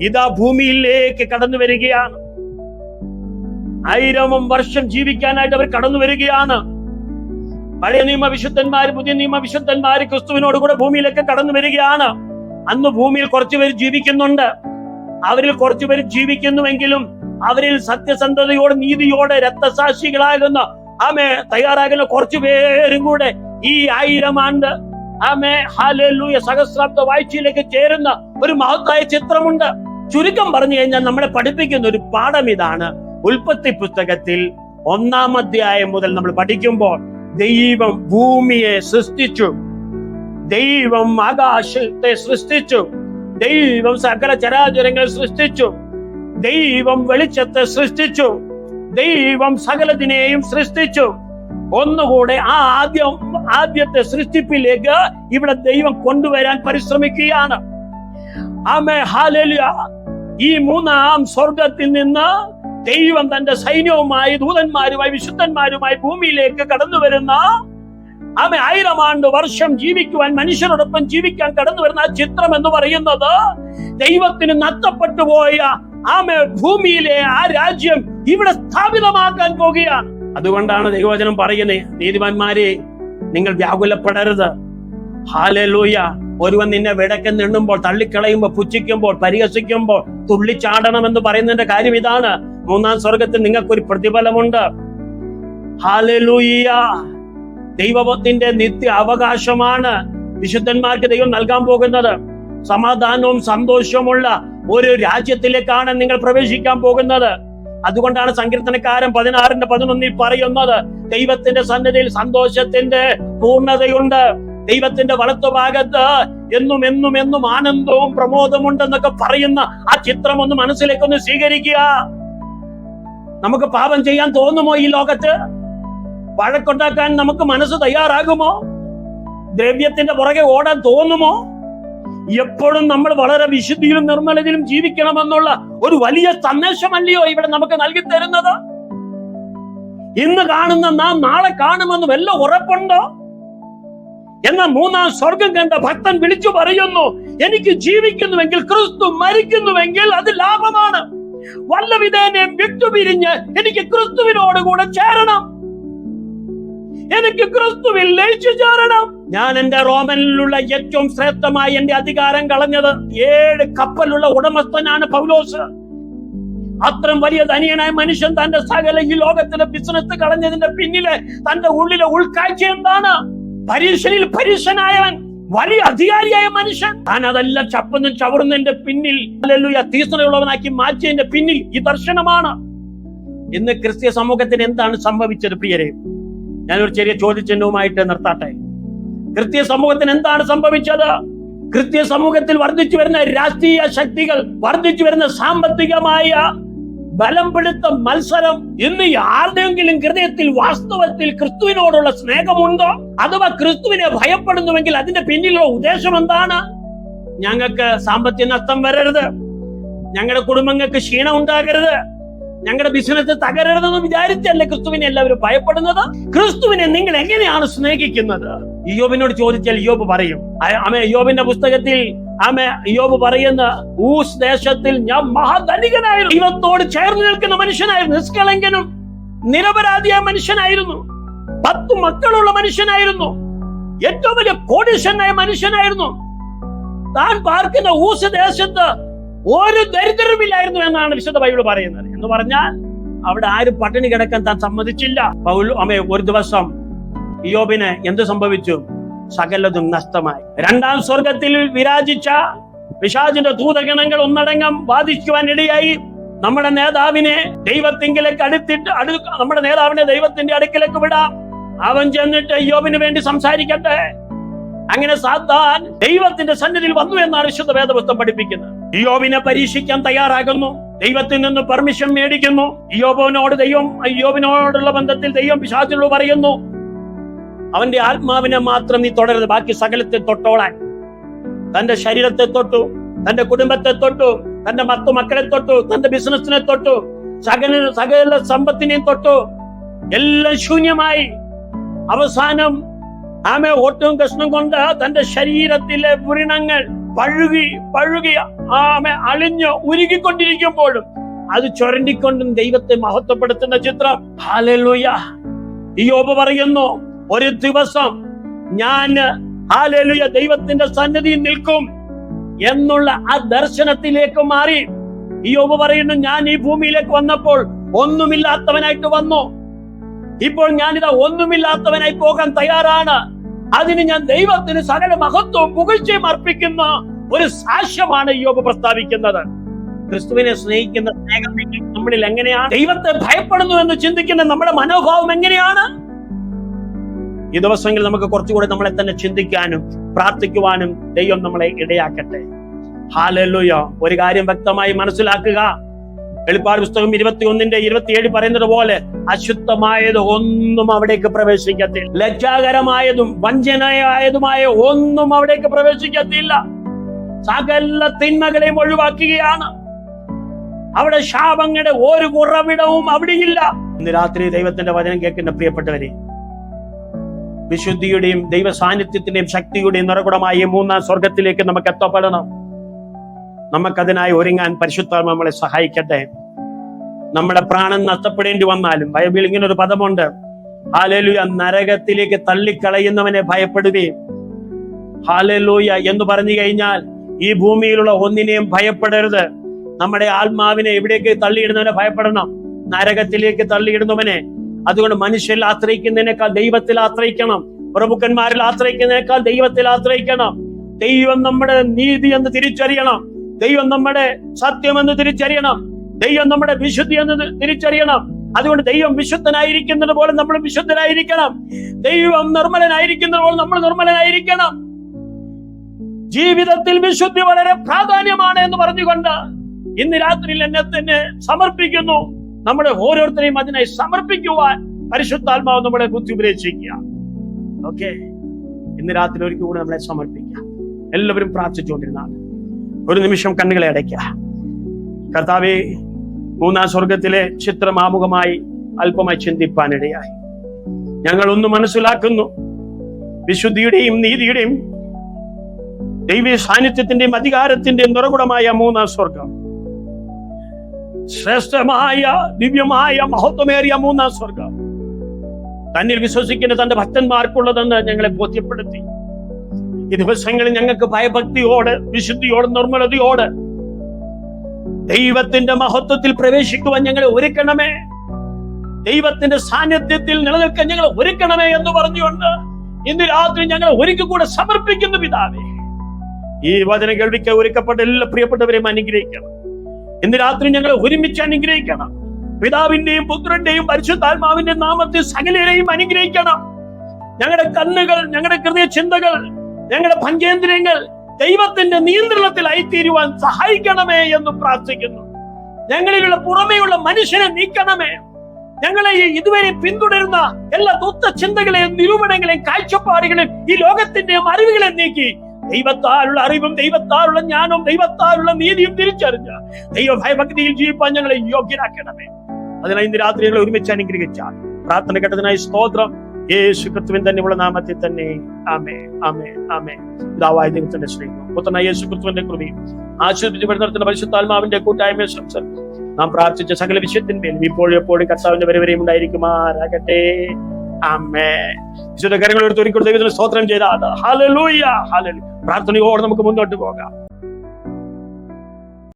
ഇതാ ഭൂമിയിലേക്ക് കടന്നു വരികയാണ്. 1000 വർഷം ജീവിക്കാനായിട്ട് അവർ കടന്നു വരികയാണ്. പഴയ നിയമ വിശുദ്ധന്മാര്, പുതിയ നിയമ വിശുദ്ധന്മാര് ക്രിസ്തുവിനോട് കൂടെ ഭൂമിയിലേക്ക് കടന്നു വരികയാണ്. അന്ന് ഭൂമിയിൽ കുറച്ചുപേർ ജീവിക്കുന്നുണ്ട്. അവരിൽ കുറച്ചുപേർ ജീവിക്കുന്നുവെങ്കിലും അവരിൽ സത്യസന്ധതയോടെ, നീതിയോടെ രക്തസാക്ഷികളാകുന്ന തയ്യാറാകുന്ന കുറച്ചുപേരും കൂടെ ഈ 1000 ആണ്ട് ഹല്ലേലൂയ സഹസ്രാബ്ദ വാഴ്ചയിലേക്ക് ചേരുന്ന ഒരു മഹത്തായ ചിത്രമുണ്ട്. ചുരുക്കം പറഞ്ഞു കഴിഞ്ഞാൽ നമ്മളെ പഠിപ്പിക്കുന്ന ഒരു പാഠം ഇതാണ്. ഉൽപ്പത്തി പുസ്തകത്തിൽ 1-ാം അധ്യായം മുതൽ നമ്മൾ പഠിക്കുമ്പോൾ ദൈവം ഭൂമിയെ സൃഷ്ടിച്ചു, ദൈവം ആകാശത്തെ സൃഷ്ടിച്ചു, ദൈവം സകല ചരാചരങ്ങൾ സൃഷ്ടിച്ചു, ദൈവം വെളിച്ചത്തെ സൃഷ്ടിച്ചു, ദൈവം സകലതിനെയും സൃഷ്ടിച്ചു. ഒന്നുകൂടെ ആദ്യത്തെ സൃഷ്ടിപ്പിലേക്ക് ഇവിടെ ദൈവം കൊണ്ടുവരാൻ പരിശ്രമിക്കുകയാണ്. ഹല്ലേലൂയ. ഈ 3-ാം സ്വർഗത്തിൽ നിന്ന് ദൈവം തന്റെ സൈന്യവുമായി, ദൂതന്മാരുമായി, വിശുദ്ധന്മാരുമായി ഭൂമിയിലേക്ക് കടന്നു വരുന്ന 1000 വർഷം ജീവിക്കുവാൻ, മനുഷ്യരോടൊപ്പം ജീവിക്കാൻ കടന്നു വരുന്ന ആ ചിത്രം എന്ന് പറയുന്നത് ദൈവത്തിന് നഷ്ടപ്പെട്ടു പോയ ഭൂമിയിലെ ആ രാജ്യം ഇവിടെ സ്ഥാപിതമാക്കാൻ പോകുകയാണ്. അതുകൊണ്ടാണ് ദൈവവചനം പറയുന്നത്, നീതിമാന്മാരെ നിങ്ങൾ വ്യാകുലപ്പെടരുത്. ഹല്ലേലൂയ. ഒരുവൻ നിന്നെ വിടക്കം നിണ്ണുമ്പോൾ, തള്ളിക്കളയുമ്പോൾ, പുച്ഛിക്കുമ്പോൾ, പരിഹസിക്കുമ്പോൾ തുള്ളിച്ചാടണം എന്ന് പറയുന്നതിന്റെ കാര്യം ഇതാണ്. 3-ാം സ്വർഗത്തിൽ നിങ്ങൾക്കൊരു പ്രതിഫലമുണ്ട്. ഹല്ലേലൂയ. ദൈവത്തിന്റെ നിത്യ അവകാശമാണ് വിശുദ്ധന്മാർക്ക് ദൈവം നൽകാൻ പോകുന്നത്. സമാധാനവും സന്തോഷവുമുള്ള ഒരു രാജ്യത്തിലേക്കാണ് നിങ്ങൾ പ്രവേശിക്കാൻ പോകുന്നത്. അതുകൊണ്ടാണ് സങ്കീർത്തനക്കാരൻ 16:11 പറയുന്നത്, ദൈവത്തിന്റെ സന്നിധിയിൽ സന്തോഷത്തിന്റെ പൂർണ്ണതയുണ്ട്. ദൈവത്തിന്റെ വലത്തുഭാഗത്ത് എന്നും ആനന്ദവും പ്രമോദമുണ്ടെന്നൊക്കെ പറയുന്ന ആ ചിത്രം ഒന്ന് മനസ്സിലേക്കൊന്ന് സ്വീകരിക്കുക. നമുക്ക് പാപം ചെയ്യാൻ തോന്നുമോ? ഈ ലോകത്ത് വഴക്കുണ്ടാക്കാൻ നമുക്ക് മനസ്സ് തയ്യാറാകുമോ? ദ്രവ്യത്തിന്റെ പുറകെ ഓടാൻ തോന്നുമോ? എപ്പോഴും നമ്മൾ വളരെ വിശുദ്ധിയിലും നിർമ്മലതയിലും ജീവിക്കണമെന്നുള്ള ഒരു വലിയ സന്ദേശമല്ലയോ ഇവിടെ നമുക്ക് നൽകി തരുന്നത്? ഇന്ന് കാണുന്ന നാം നാളെ കാണുമെന്ന് വല്ല ഉറപ്പുണ്ടോ? എന്നാൽ മൂന്നാം സ്വർഗം കണ്ട ഭക്തൻ വിളിച്ചു പറയുന്നു, എനിക്ക് ജീവിക്കുന്നുവെങ്കിൽ ക്രിസ്തു, മരിക്കുന്നുവെങ്കിൽ അത് ലാഭമാണ്. വല്ലവിധേനയും വിട്ടുപിരിഞ്ഞ് എനിക്ക് ക്രിസ്തുവിനോടുകൂടെ ചേരണം, എനിക്ക് ക്രിസ്തുവിൽ ലയിച്ചു ചേരണം. ഞാൻ എന്റെ റോമനിലുള്ള ഏറ്റവും ശ്രേഷ്ഠമായി എന്റെ അധികാരം കളഞ്ഞത് 7 കപ്പലുള്ള ഉടമസ്ഥനാണ് പൗലോസ്. അത്രയും വലിയ ധനിയനായ മനുഷ്യൻ തന്റെ സകല ഈ ലോകത്തിലെ ബിസിനസ് കളഞ്ഞതിന്റെ പിന്നിലെ തന്റെ ഉള്ളിലെ ഉൾക്കാഴ്ച എന്താണ്? പരീക്ഷനിൽ പരീക്ഷനായവൻ, വലിയ അധികാരിയായ മനുഷ്യൻ. താൻ അതെല്ലാം ചപ്പന്നും ചവറുന്നതിന്റെ പിന്നിൽ തീഷ്ണതയുള്ളവനാക്കി മാറ്റിയതിന്റെ പിന്നിൽ ഈ ദർശനമാണ്. ഇന്ന് ക്രിസ്തീയ സമൂഹത്തിന് എന്താണ് സംഭവിച്ചത് പ്രിയരെ? ഞാനൊരു ചെറിയ ചോദ്യചിഹ്നവുമായിട്ട് നിർത്താട്ടെ. ക്രിസ്തീയ സമൂഹത്തിന് എന്താണ് സംഭവിച്ചത്? ക്രിസ്തീയ സമൂഹത്തിൽ വർദ്ധിച്ചു വരുന്ന രാഷ്ട്രീയ ശക്തികൾ, വർദ്ധിച്ചു വരുന്ന സാമ്പത്തികമായ ബലം പിടുത്ത മത്സരം, ഇന്ന് ആരുടെയെങ്കിലും ഹൃദയത്തിൽ വാസ്തവത്തിൽ ക്രിസ്തുവിനോടുള്ള സ്നേഹമുണ്ടോ? അഥവാ ക്രിസ്തുവിനെ ഭയപ്പെടുന്നുവെങ്കിൽ അതിന്റെ പിന്നിലുള്ള ഉദ്ദേശം എന്താണ്? ഞങ്ങൾക്ക് സാമ്പത്തിക നഷ്ടം വരരുത്, ഞങ്ങളുടെ കുടുംബങ്ങൾക്ക് ക്ഷീണം ഉണ്ടാകരുത്, ഞങ്ങളുടെ ബിസിനസ് തകരരുതെന്ന് വിചാരിച്ചല്ലേ ക്രിസ്തുവിനെ എല്ലാവരും ഭയപ്പെടുന്നത്? ക്രിസ്തുവിനെ നിങ്ങൾ എങ്ങനെയാണ് സ്നേഹിക്കുന്നത്? ഇയ്യോബിനോട് ചോദിച്ചാൽ ഇയ്യോബ് പറയും. ഇയ്യോബിന്റെ പുസ്തകത്തിൽ ഇയ്യോബ് പറയുന്ന, ഊസ് ദേശത്തിൽ ഞാൻ മഹാധനികനായിരുന്നു, ദൈവത്തോട് ചേർന്ന് നിൽക്കുന്ന മനുഷ്യനായിരുന്നു, നിഷ്കളങ്കനും നിരപരാധിയായ മനുഷ്യനായിരുന്നു, 10 മക്കളുള്ള മനുഷ്യനായിരുന്നു, ഏറ്റവും വലിയ കോടീശ്വരനായ മനുഷ്യനായിരുന്നു. താൻ പാർക്കുന്ന ഊസ് ദേശത്ത് ഒരു ദരിദ്രമില്ലായിരുന്നു എന്നാണ് വിശുദ്ധ ബൈബിൾ പറയുന്നത്. എന്ന് പറഞ്ഞാൽ അവിടെ ആരും പട്ടിണി കിടക്കാൻ താൻ സമ്മതിച്ചില്ല. ഒരു ദിവസം ഇയ്യോബിന് എന്ത് സംഭവിച്ചു? സകലതും നഷ്ടമായി. 2ാം സ്വർഗത്തിൽ വിരാജിച്ച പിശാചിന്റെ ദൂതഗണങ്ങൾ ഒന്നടങ്കം ബാധിക്കുവാൻ ഇടയായി. നമ്മുടെ നേതാവിനെ ദൈവത്തിങ്കിലേക്ക് നമ്മുടെ നേതാവിനെ ദൈവത്തിന്റെ അടുക്കിലേക്ക് വിടാം, അവൻ ചെന്നിട്ട് ഇയ്യോബിന് വേണ്ടി സംസാരിക്കട്ടെ. അങ്ങനെ സാത്താൻ ദൈവത്തിന്റെ സന്നിധിയിൽ വന്നു എന്നാണ് വിശുദ്ധ വേദപുസ്തകം പഠിപ്പിക്കുന്നത്. ഇയ്യോബിനെ പരീക്ഷിക്കാൻ തയ്യാറാകുന്നു, ദൈവത്തിൽ നിന്ന് പെർമിഷൻ മേടിക്കുന്നു. ഇയ്യോബിനോടുള്ള ബന്ധത്തിൽ ദൈവം പിശാചിനോട് പറയുന്നു, അവന്റെ ആത്മാവിനെ മാത്രം നീ തുടരുത്, ബാക്കി സകലത്തെ തൊട്ടോളാൻ. തന്റെ ശരീരത്തെ തൊട്ടു, തന്റെ കുടുംബത്തെ തൊട്ടു, തന്റെ 10 മക്കളെ തൊട്ടു, തന്റെ ബിസിനസിനെ തൊട്ടു, സകല സമ്പത്തിനെയും തൊട്ടു. എല്ലാം ശൂന്യമായി. അവസാനം ഒട്ടും കഷ്ണം കൊണ്ട് തന്റെ ശരീരത്തിലെ വ്രണങ്ങൾ പഴുകി അളിഞ്ഞ് ഉരുകിക്കൊണ്ടിരിക്കുമ്പോഴും അത് ചൊരണ്ടിക്കൊണ്ടും ദൈവത്തെ മഹത്വപ്പെടുത്തുന്ന ചിത്രം. ഹല്ലേലൂയ. ഇയ്യോബ് പറയുന്നു, ഒരു ദിവസം ഞാൻ ഹല്ലേലൂയ ദൈവത്തിന്റെ സന്നിധിയിൽ നിൽക്കും എന്നുള്ള ആ ദർശനത്തിലേക്ക് മാറി. ഇയ്യോബ് പറയുന്നു, ഞാൻ ഈ ഭൂമിയിലേക്ക് വന്നപ്പോൾ ഒന്നുമില്ലാത്തവനായിട്ട് വന്നു, ഇപ്പോൾ ഞാനിതാ ഒന്നുമില്ലാത്തവനായി പോകാൻ തയ്യാറാണ്. അതിന് ഞാൻ ദൈവത്തിന് സകല മഹത്വവും പുകഴ്ചയും അർപ്പിക്കുന്ന ഒരു സാക്ഷ്യമാണ് ഇയ്യോബ് പ്രസ്താവിക്കുന്നത്. ക്രിസ്തുവിനെ സ്നേഹിക്കുന്ന സ്നേഹം നമ്മളിൽ എങ്ങനെയാണ്? ദൈവത്തെ ഭയപ്പെടുന്നു എന്ന് ചിന്തിക്കുന്ന നമ്മുടെ മനോഭാവം എങ്ങനെയാണ്? ഈ ദിവസങ്ങളിൽ നമുക്ക് കുറച്ചുകൂടെ നമ്മളെ തന്നെ ചിന്തിക്കാനും പ്രാർത്ഥിക്കുവാനും ദൈവം നമ്മളെ ഇടയാക്കട്ടെ. ഹല്ലേലൂയ. ഒരു കാര്യം വ്യക്തമായി മനസ്സിലാക്കുക. വെളിപ്പാട് പുസ്തകം 21:27 പറയുന്നത് പോലെ അശുദ്ധമായത് ഒന്നും അവിടേക്ക് പ്രവേശിക്കത്തില്ല, ലജ്ജാകരമായതും വഞ്ചനയായതുമായ ഒന്നും അവിടേക്ക് പ്രവേശിക്കത്തില്ല. സകല തിന്മകളെയും ഒഴിവാക്കുകയാണ്. അവിടെ ശാപങ്ങളുടെ ഒരു ഉറവിടവും അവിടെയില്ല. ഇന്ന് രാത്രി ദൈവത്തിന്റെ വചനം കേൾക്കുന്ന പ്രിയപ്പെട്ടവരെ, വിശുദ്ധിയുടെയും ദൈവ സാന്നിധ്യത്തിന്റെയും ശക്തിയുടെയും നിറകുടമായ 3ാം സ്വർഗത്തിലേക്ക് നമുക്ക് എത്തപ്പെടണം. നമുക്കതിനായി ഒരുങ്ങാൻ പരിശുദ്ധാത്മാവ് നമ്മളെ സഹായിക്കട്ടെ. നമ്മുടെ പ്രാണൻ നഷ്ടപ്പെടേണ്ടി വന്നാലും, ബൈബിളിൽ ഇങ്ങനെ ഒരു പദമുണ്ട്, ഹല്ലേലൂയ, നരകത്തിലേക്ക് തള്ളിക്കളയുന്നവനെ ഭയപ്പെടുകയും. ഹല്ലേലൂയ എന്ന് പറഞ്ഞു കഴിഞ്ഞാൽ ഈ ഭൂമിയിലുള്ള ഒന്നിനെയും ഭയപ്പെടരുത്. നമ്മുടെ ആത്മാവിനെ എവിടേക്ക് തള്ളിയിടുന്നവനെ ഭയപ്പെടണം? നരകത്തിലേക്ക് തള്ളിയിടുന്നവനെ. അതുകൊണ്ട് മനുഷ്യരിൽ ആശ്രയിക്കുന്നതിനേക്കാൾ ദൈവത്തിൽ ആശ്രയിക്കണം, പ്രഭുക്കന്മാരിൽ ആശ്രയിക്കുന്നതിനേക്കാൾ ദൈവത്തിൽ ആശ്രയിക്കണം. ദൈവം നമ്മുടെ നീതി എന്ന് തിരിച്ചറിയണം, ദൈവം നമ്മുടെ സത്യമെന്ന് തിരിച്ചറിയണം, ദൈവം നമ്മുടെ വിശുദ്ധി എന്ന് തിരിച്ചറിയണം. അതുകൊണ്ട് ദൈവം വിശുദ്ധനായിരിക്കുന്നത് പോലെ നമ്മൾ വിശുദ്ധനായിരിക്കണം, ദൈവം നിർമ്മലനായിരിക്കുന്നത് പോലെ നമ്മൾ നിർമ്മലനായിരിക്കണം. ജീവിതത്തിൽ വിശുദ്ധി വളരെ പ്രാധാന്യമാണ് എന്ന് പറഞ്ഞുകൊണ്ട് ഇന്ന് രാത്രിയിൽ എന്നെ തന്നെ സമർപ്പിക്കുന്നു. നമ്മുടെ ഓരോരുത്തരെയും അതിനായി സമർപ്പിക്കുവാൻ പരിശുദ്ധാത്മാവ് നമ്മളെ ബുദ്ധി ഉപദേശിക്കുക. ഓക്കെ, ഇന്ന് രാത്രി ഒരിക്കൽ കൂടെ നമ്മളെ സമർപ്പിക്കാം. എല്ലാവരും പ്രാർത്ഥിച്ചുകൊണ്ടിരുന്നാൽ ഒരു നിമിഷം കണ്ണുകളെ അടയ്ക്കുക. കർത്താവേ, മൂന്നാം സ്വർഗത്തിലെ ചിത്രം ആമുഖമായി അല്പമായി ചിന്തിപ്പാനിടയായി. ഞങ്ങൾ ഒന്ന് മനസ്സിലാക്കുന്നു, വിശുദ്ധിയുടെയും നീതിയുടെയും ദൈവീയ സാന്നിധ്യത്തിന്റെയും അധികാരത്തിന്റെയും നിറകുടമായ മൂന്നാം സ്വർഗം, ശ്രേഷ്ഠമായ ദിവ്യമായ മഹത്വമേറിയ മൂന്നാം സ്വർഗം തന്നിൽ വിശ്വസിക്കുന്ന തന്റെ ഭക്തന്മാർക്കുള്ളതെന്ന് ഞങ്ങളെ ബോധ്യപ്പെടുത്തി. ഈ ദിവസങ്ങളിൽ ഞങ്ങൾക്ക് ഭയഭക്തിയോട്, വിശുദ്ധിയോട്, നിർമ്മലതയോട് ദൈവത്തിന്റെ മഹത്വത്തിൽ പ്രവേശിക്കുവാൻ ഞങ്ങളെ ഒരുക്കണമേ. ദൈവത്തിന്റെ സാന്നിധ്യത്തിൽ നിലനിൽക്കാൻ ഞങ്ങളെ ഒരുക്കണമേ എന്ന് പറഞ്ഞുകൊണ്ട് ഇന്ന് രാത്രി ഞങ്ങളെ ഒരിക്കൽ കൂടെ സമർപ്പിക്കുന്നു പിതാവേ. ഈ വചന കേൾവിക്ക് ഒരുക്കപ്പെട്ട എല്ലാ പ്രിയപ്പെട്ടവരെയും അനുഗ്രഹിക്കണം. ഇന്ന് രാത്രി ഞങ്ങളെ ഒരുമിച്ച് അനുഗ്രഹിക്കണം. പിതാവിന്റെയും പുത്രന്റെയും പരിശുദ്ധാത്മാവിന്റെ നാമത്തിൽ സകലരെയും അനുഗ്രഹിക്കണം. ഞങ്ങളുടെ കണ്ണുകൾ, ഞങ്ങളുടെ ഹൃദയ ചിന്തകൾ, ഞങ്ങളുടെ പഞ്ചേന്ദ്രിയങ്ങൾ ദൈവത്തിന്റെ നിയന്ത്രണത്തിലായി തീരുവാൻ സഹായിക്കണമേ എന്ന് പ്രാർത്ഥിക്കുന്നു. ഞങ്ങളിലുള്ള പുറമേയുള്ള മനുഷ്യനെ നീക്കണമേ. ഞങ്ങളെ ഇതുവരെ പിന്തുടരുന്ന എല്ലാ ദുഷ്ട ചിന്തകളെയും, നിരൂപണങ്ങളെയും, കാഴ്ചപ്പാടുകളെയും, ഈ ലോകത്തിന്റെയും അറിവുകളെ നീക്കി ദൈവത്താലുള്ള അറിവും, ദൈവത്താലുള്ള ജ്ഞാനവും, ദൈവത്താലുള്ള നീതിയും തിരിച്ചറിഞ്ഞ് ദൈവ ഭയഭക്തിയിൽ ജീവിപ്പാൻ ഞങ്ങളെ യോഗ്യരാക്കണമേ. അതിനായി ഇന്ന് രാത്രി ഞങ്ങളെ ഒരുമിച്ച് അനുഗ്രഹിച്ചാൽ പ്രാർത്ഥന കേട്ടതിനായി സ്തോത്രം. യേശു ക്രിസ്തുവിൻ തന്നെയുള്ള നാമത്തിൽ തന്നെ ആമേൻ, ആമേൻ, ആമേൻ. പിതാവായ ദൈവത്തിന്റെ സ്നേഹവും പുത്രനായ യേശു ക്രിസ്തുവിന്റെ കൃപയും ആശീർവദിച്ച് നടത്തുന്ന പരിശുദ്ധാത്മാവിന്റെ കൂട്ടായ്മ സംസാരിച്ചു നാം പ്രാർത്ഥിച്ച സകല വിഷയത്തിന്മേലും ഇപ്പോഴും എപ്പോഴും കർത്താവിന്റെ വരവരെയും ഉണ്ടായിരിക്കുമാറാകട്ടെ. ആമേൻ. വിശുദ്ധ കരങ്ങൾ എടുത്ത് ഒരിക്കൽ ദൈവത്തിന് സ്തോത്രം ചെയ്താൽ ഹല്ലേലൂയ, ഹല്ലേലൂയ. പ്രാർത്ഥനയോടെ നമുക്ക് മുന്നോട്ട് പോകാം.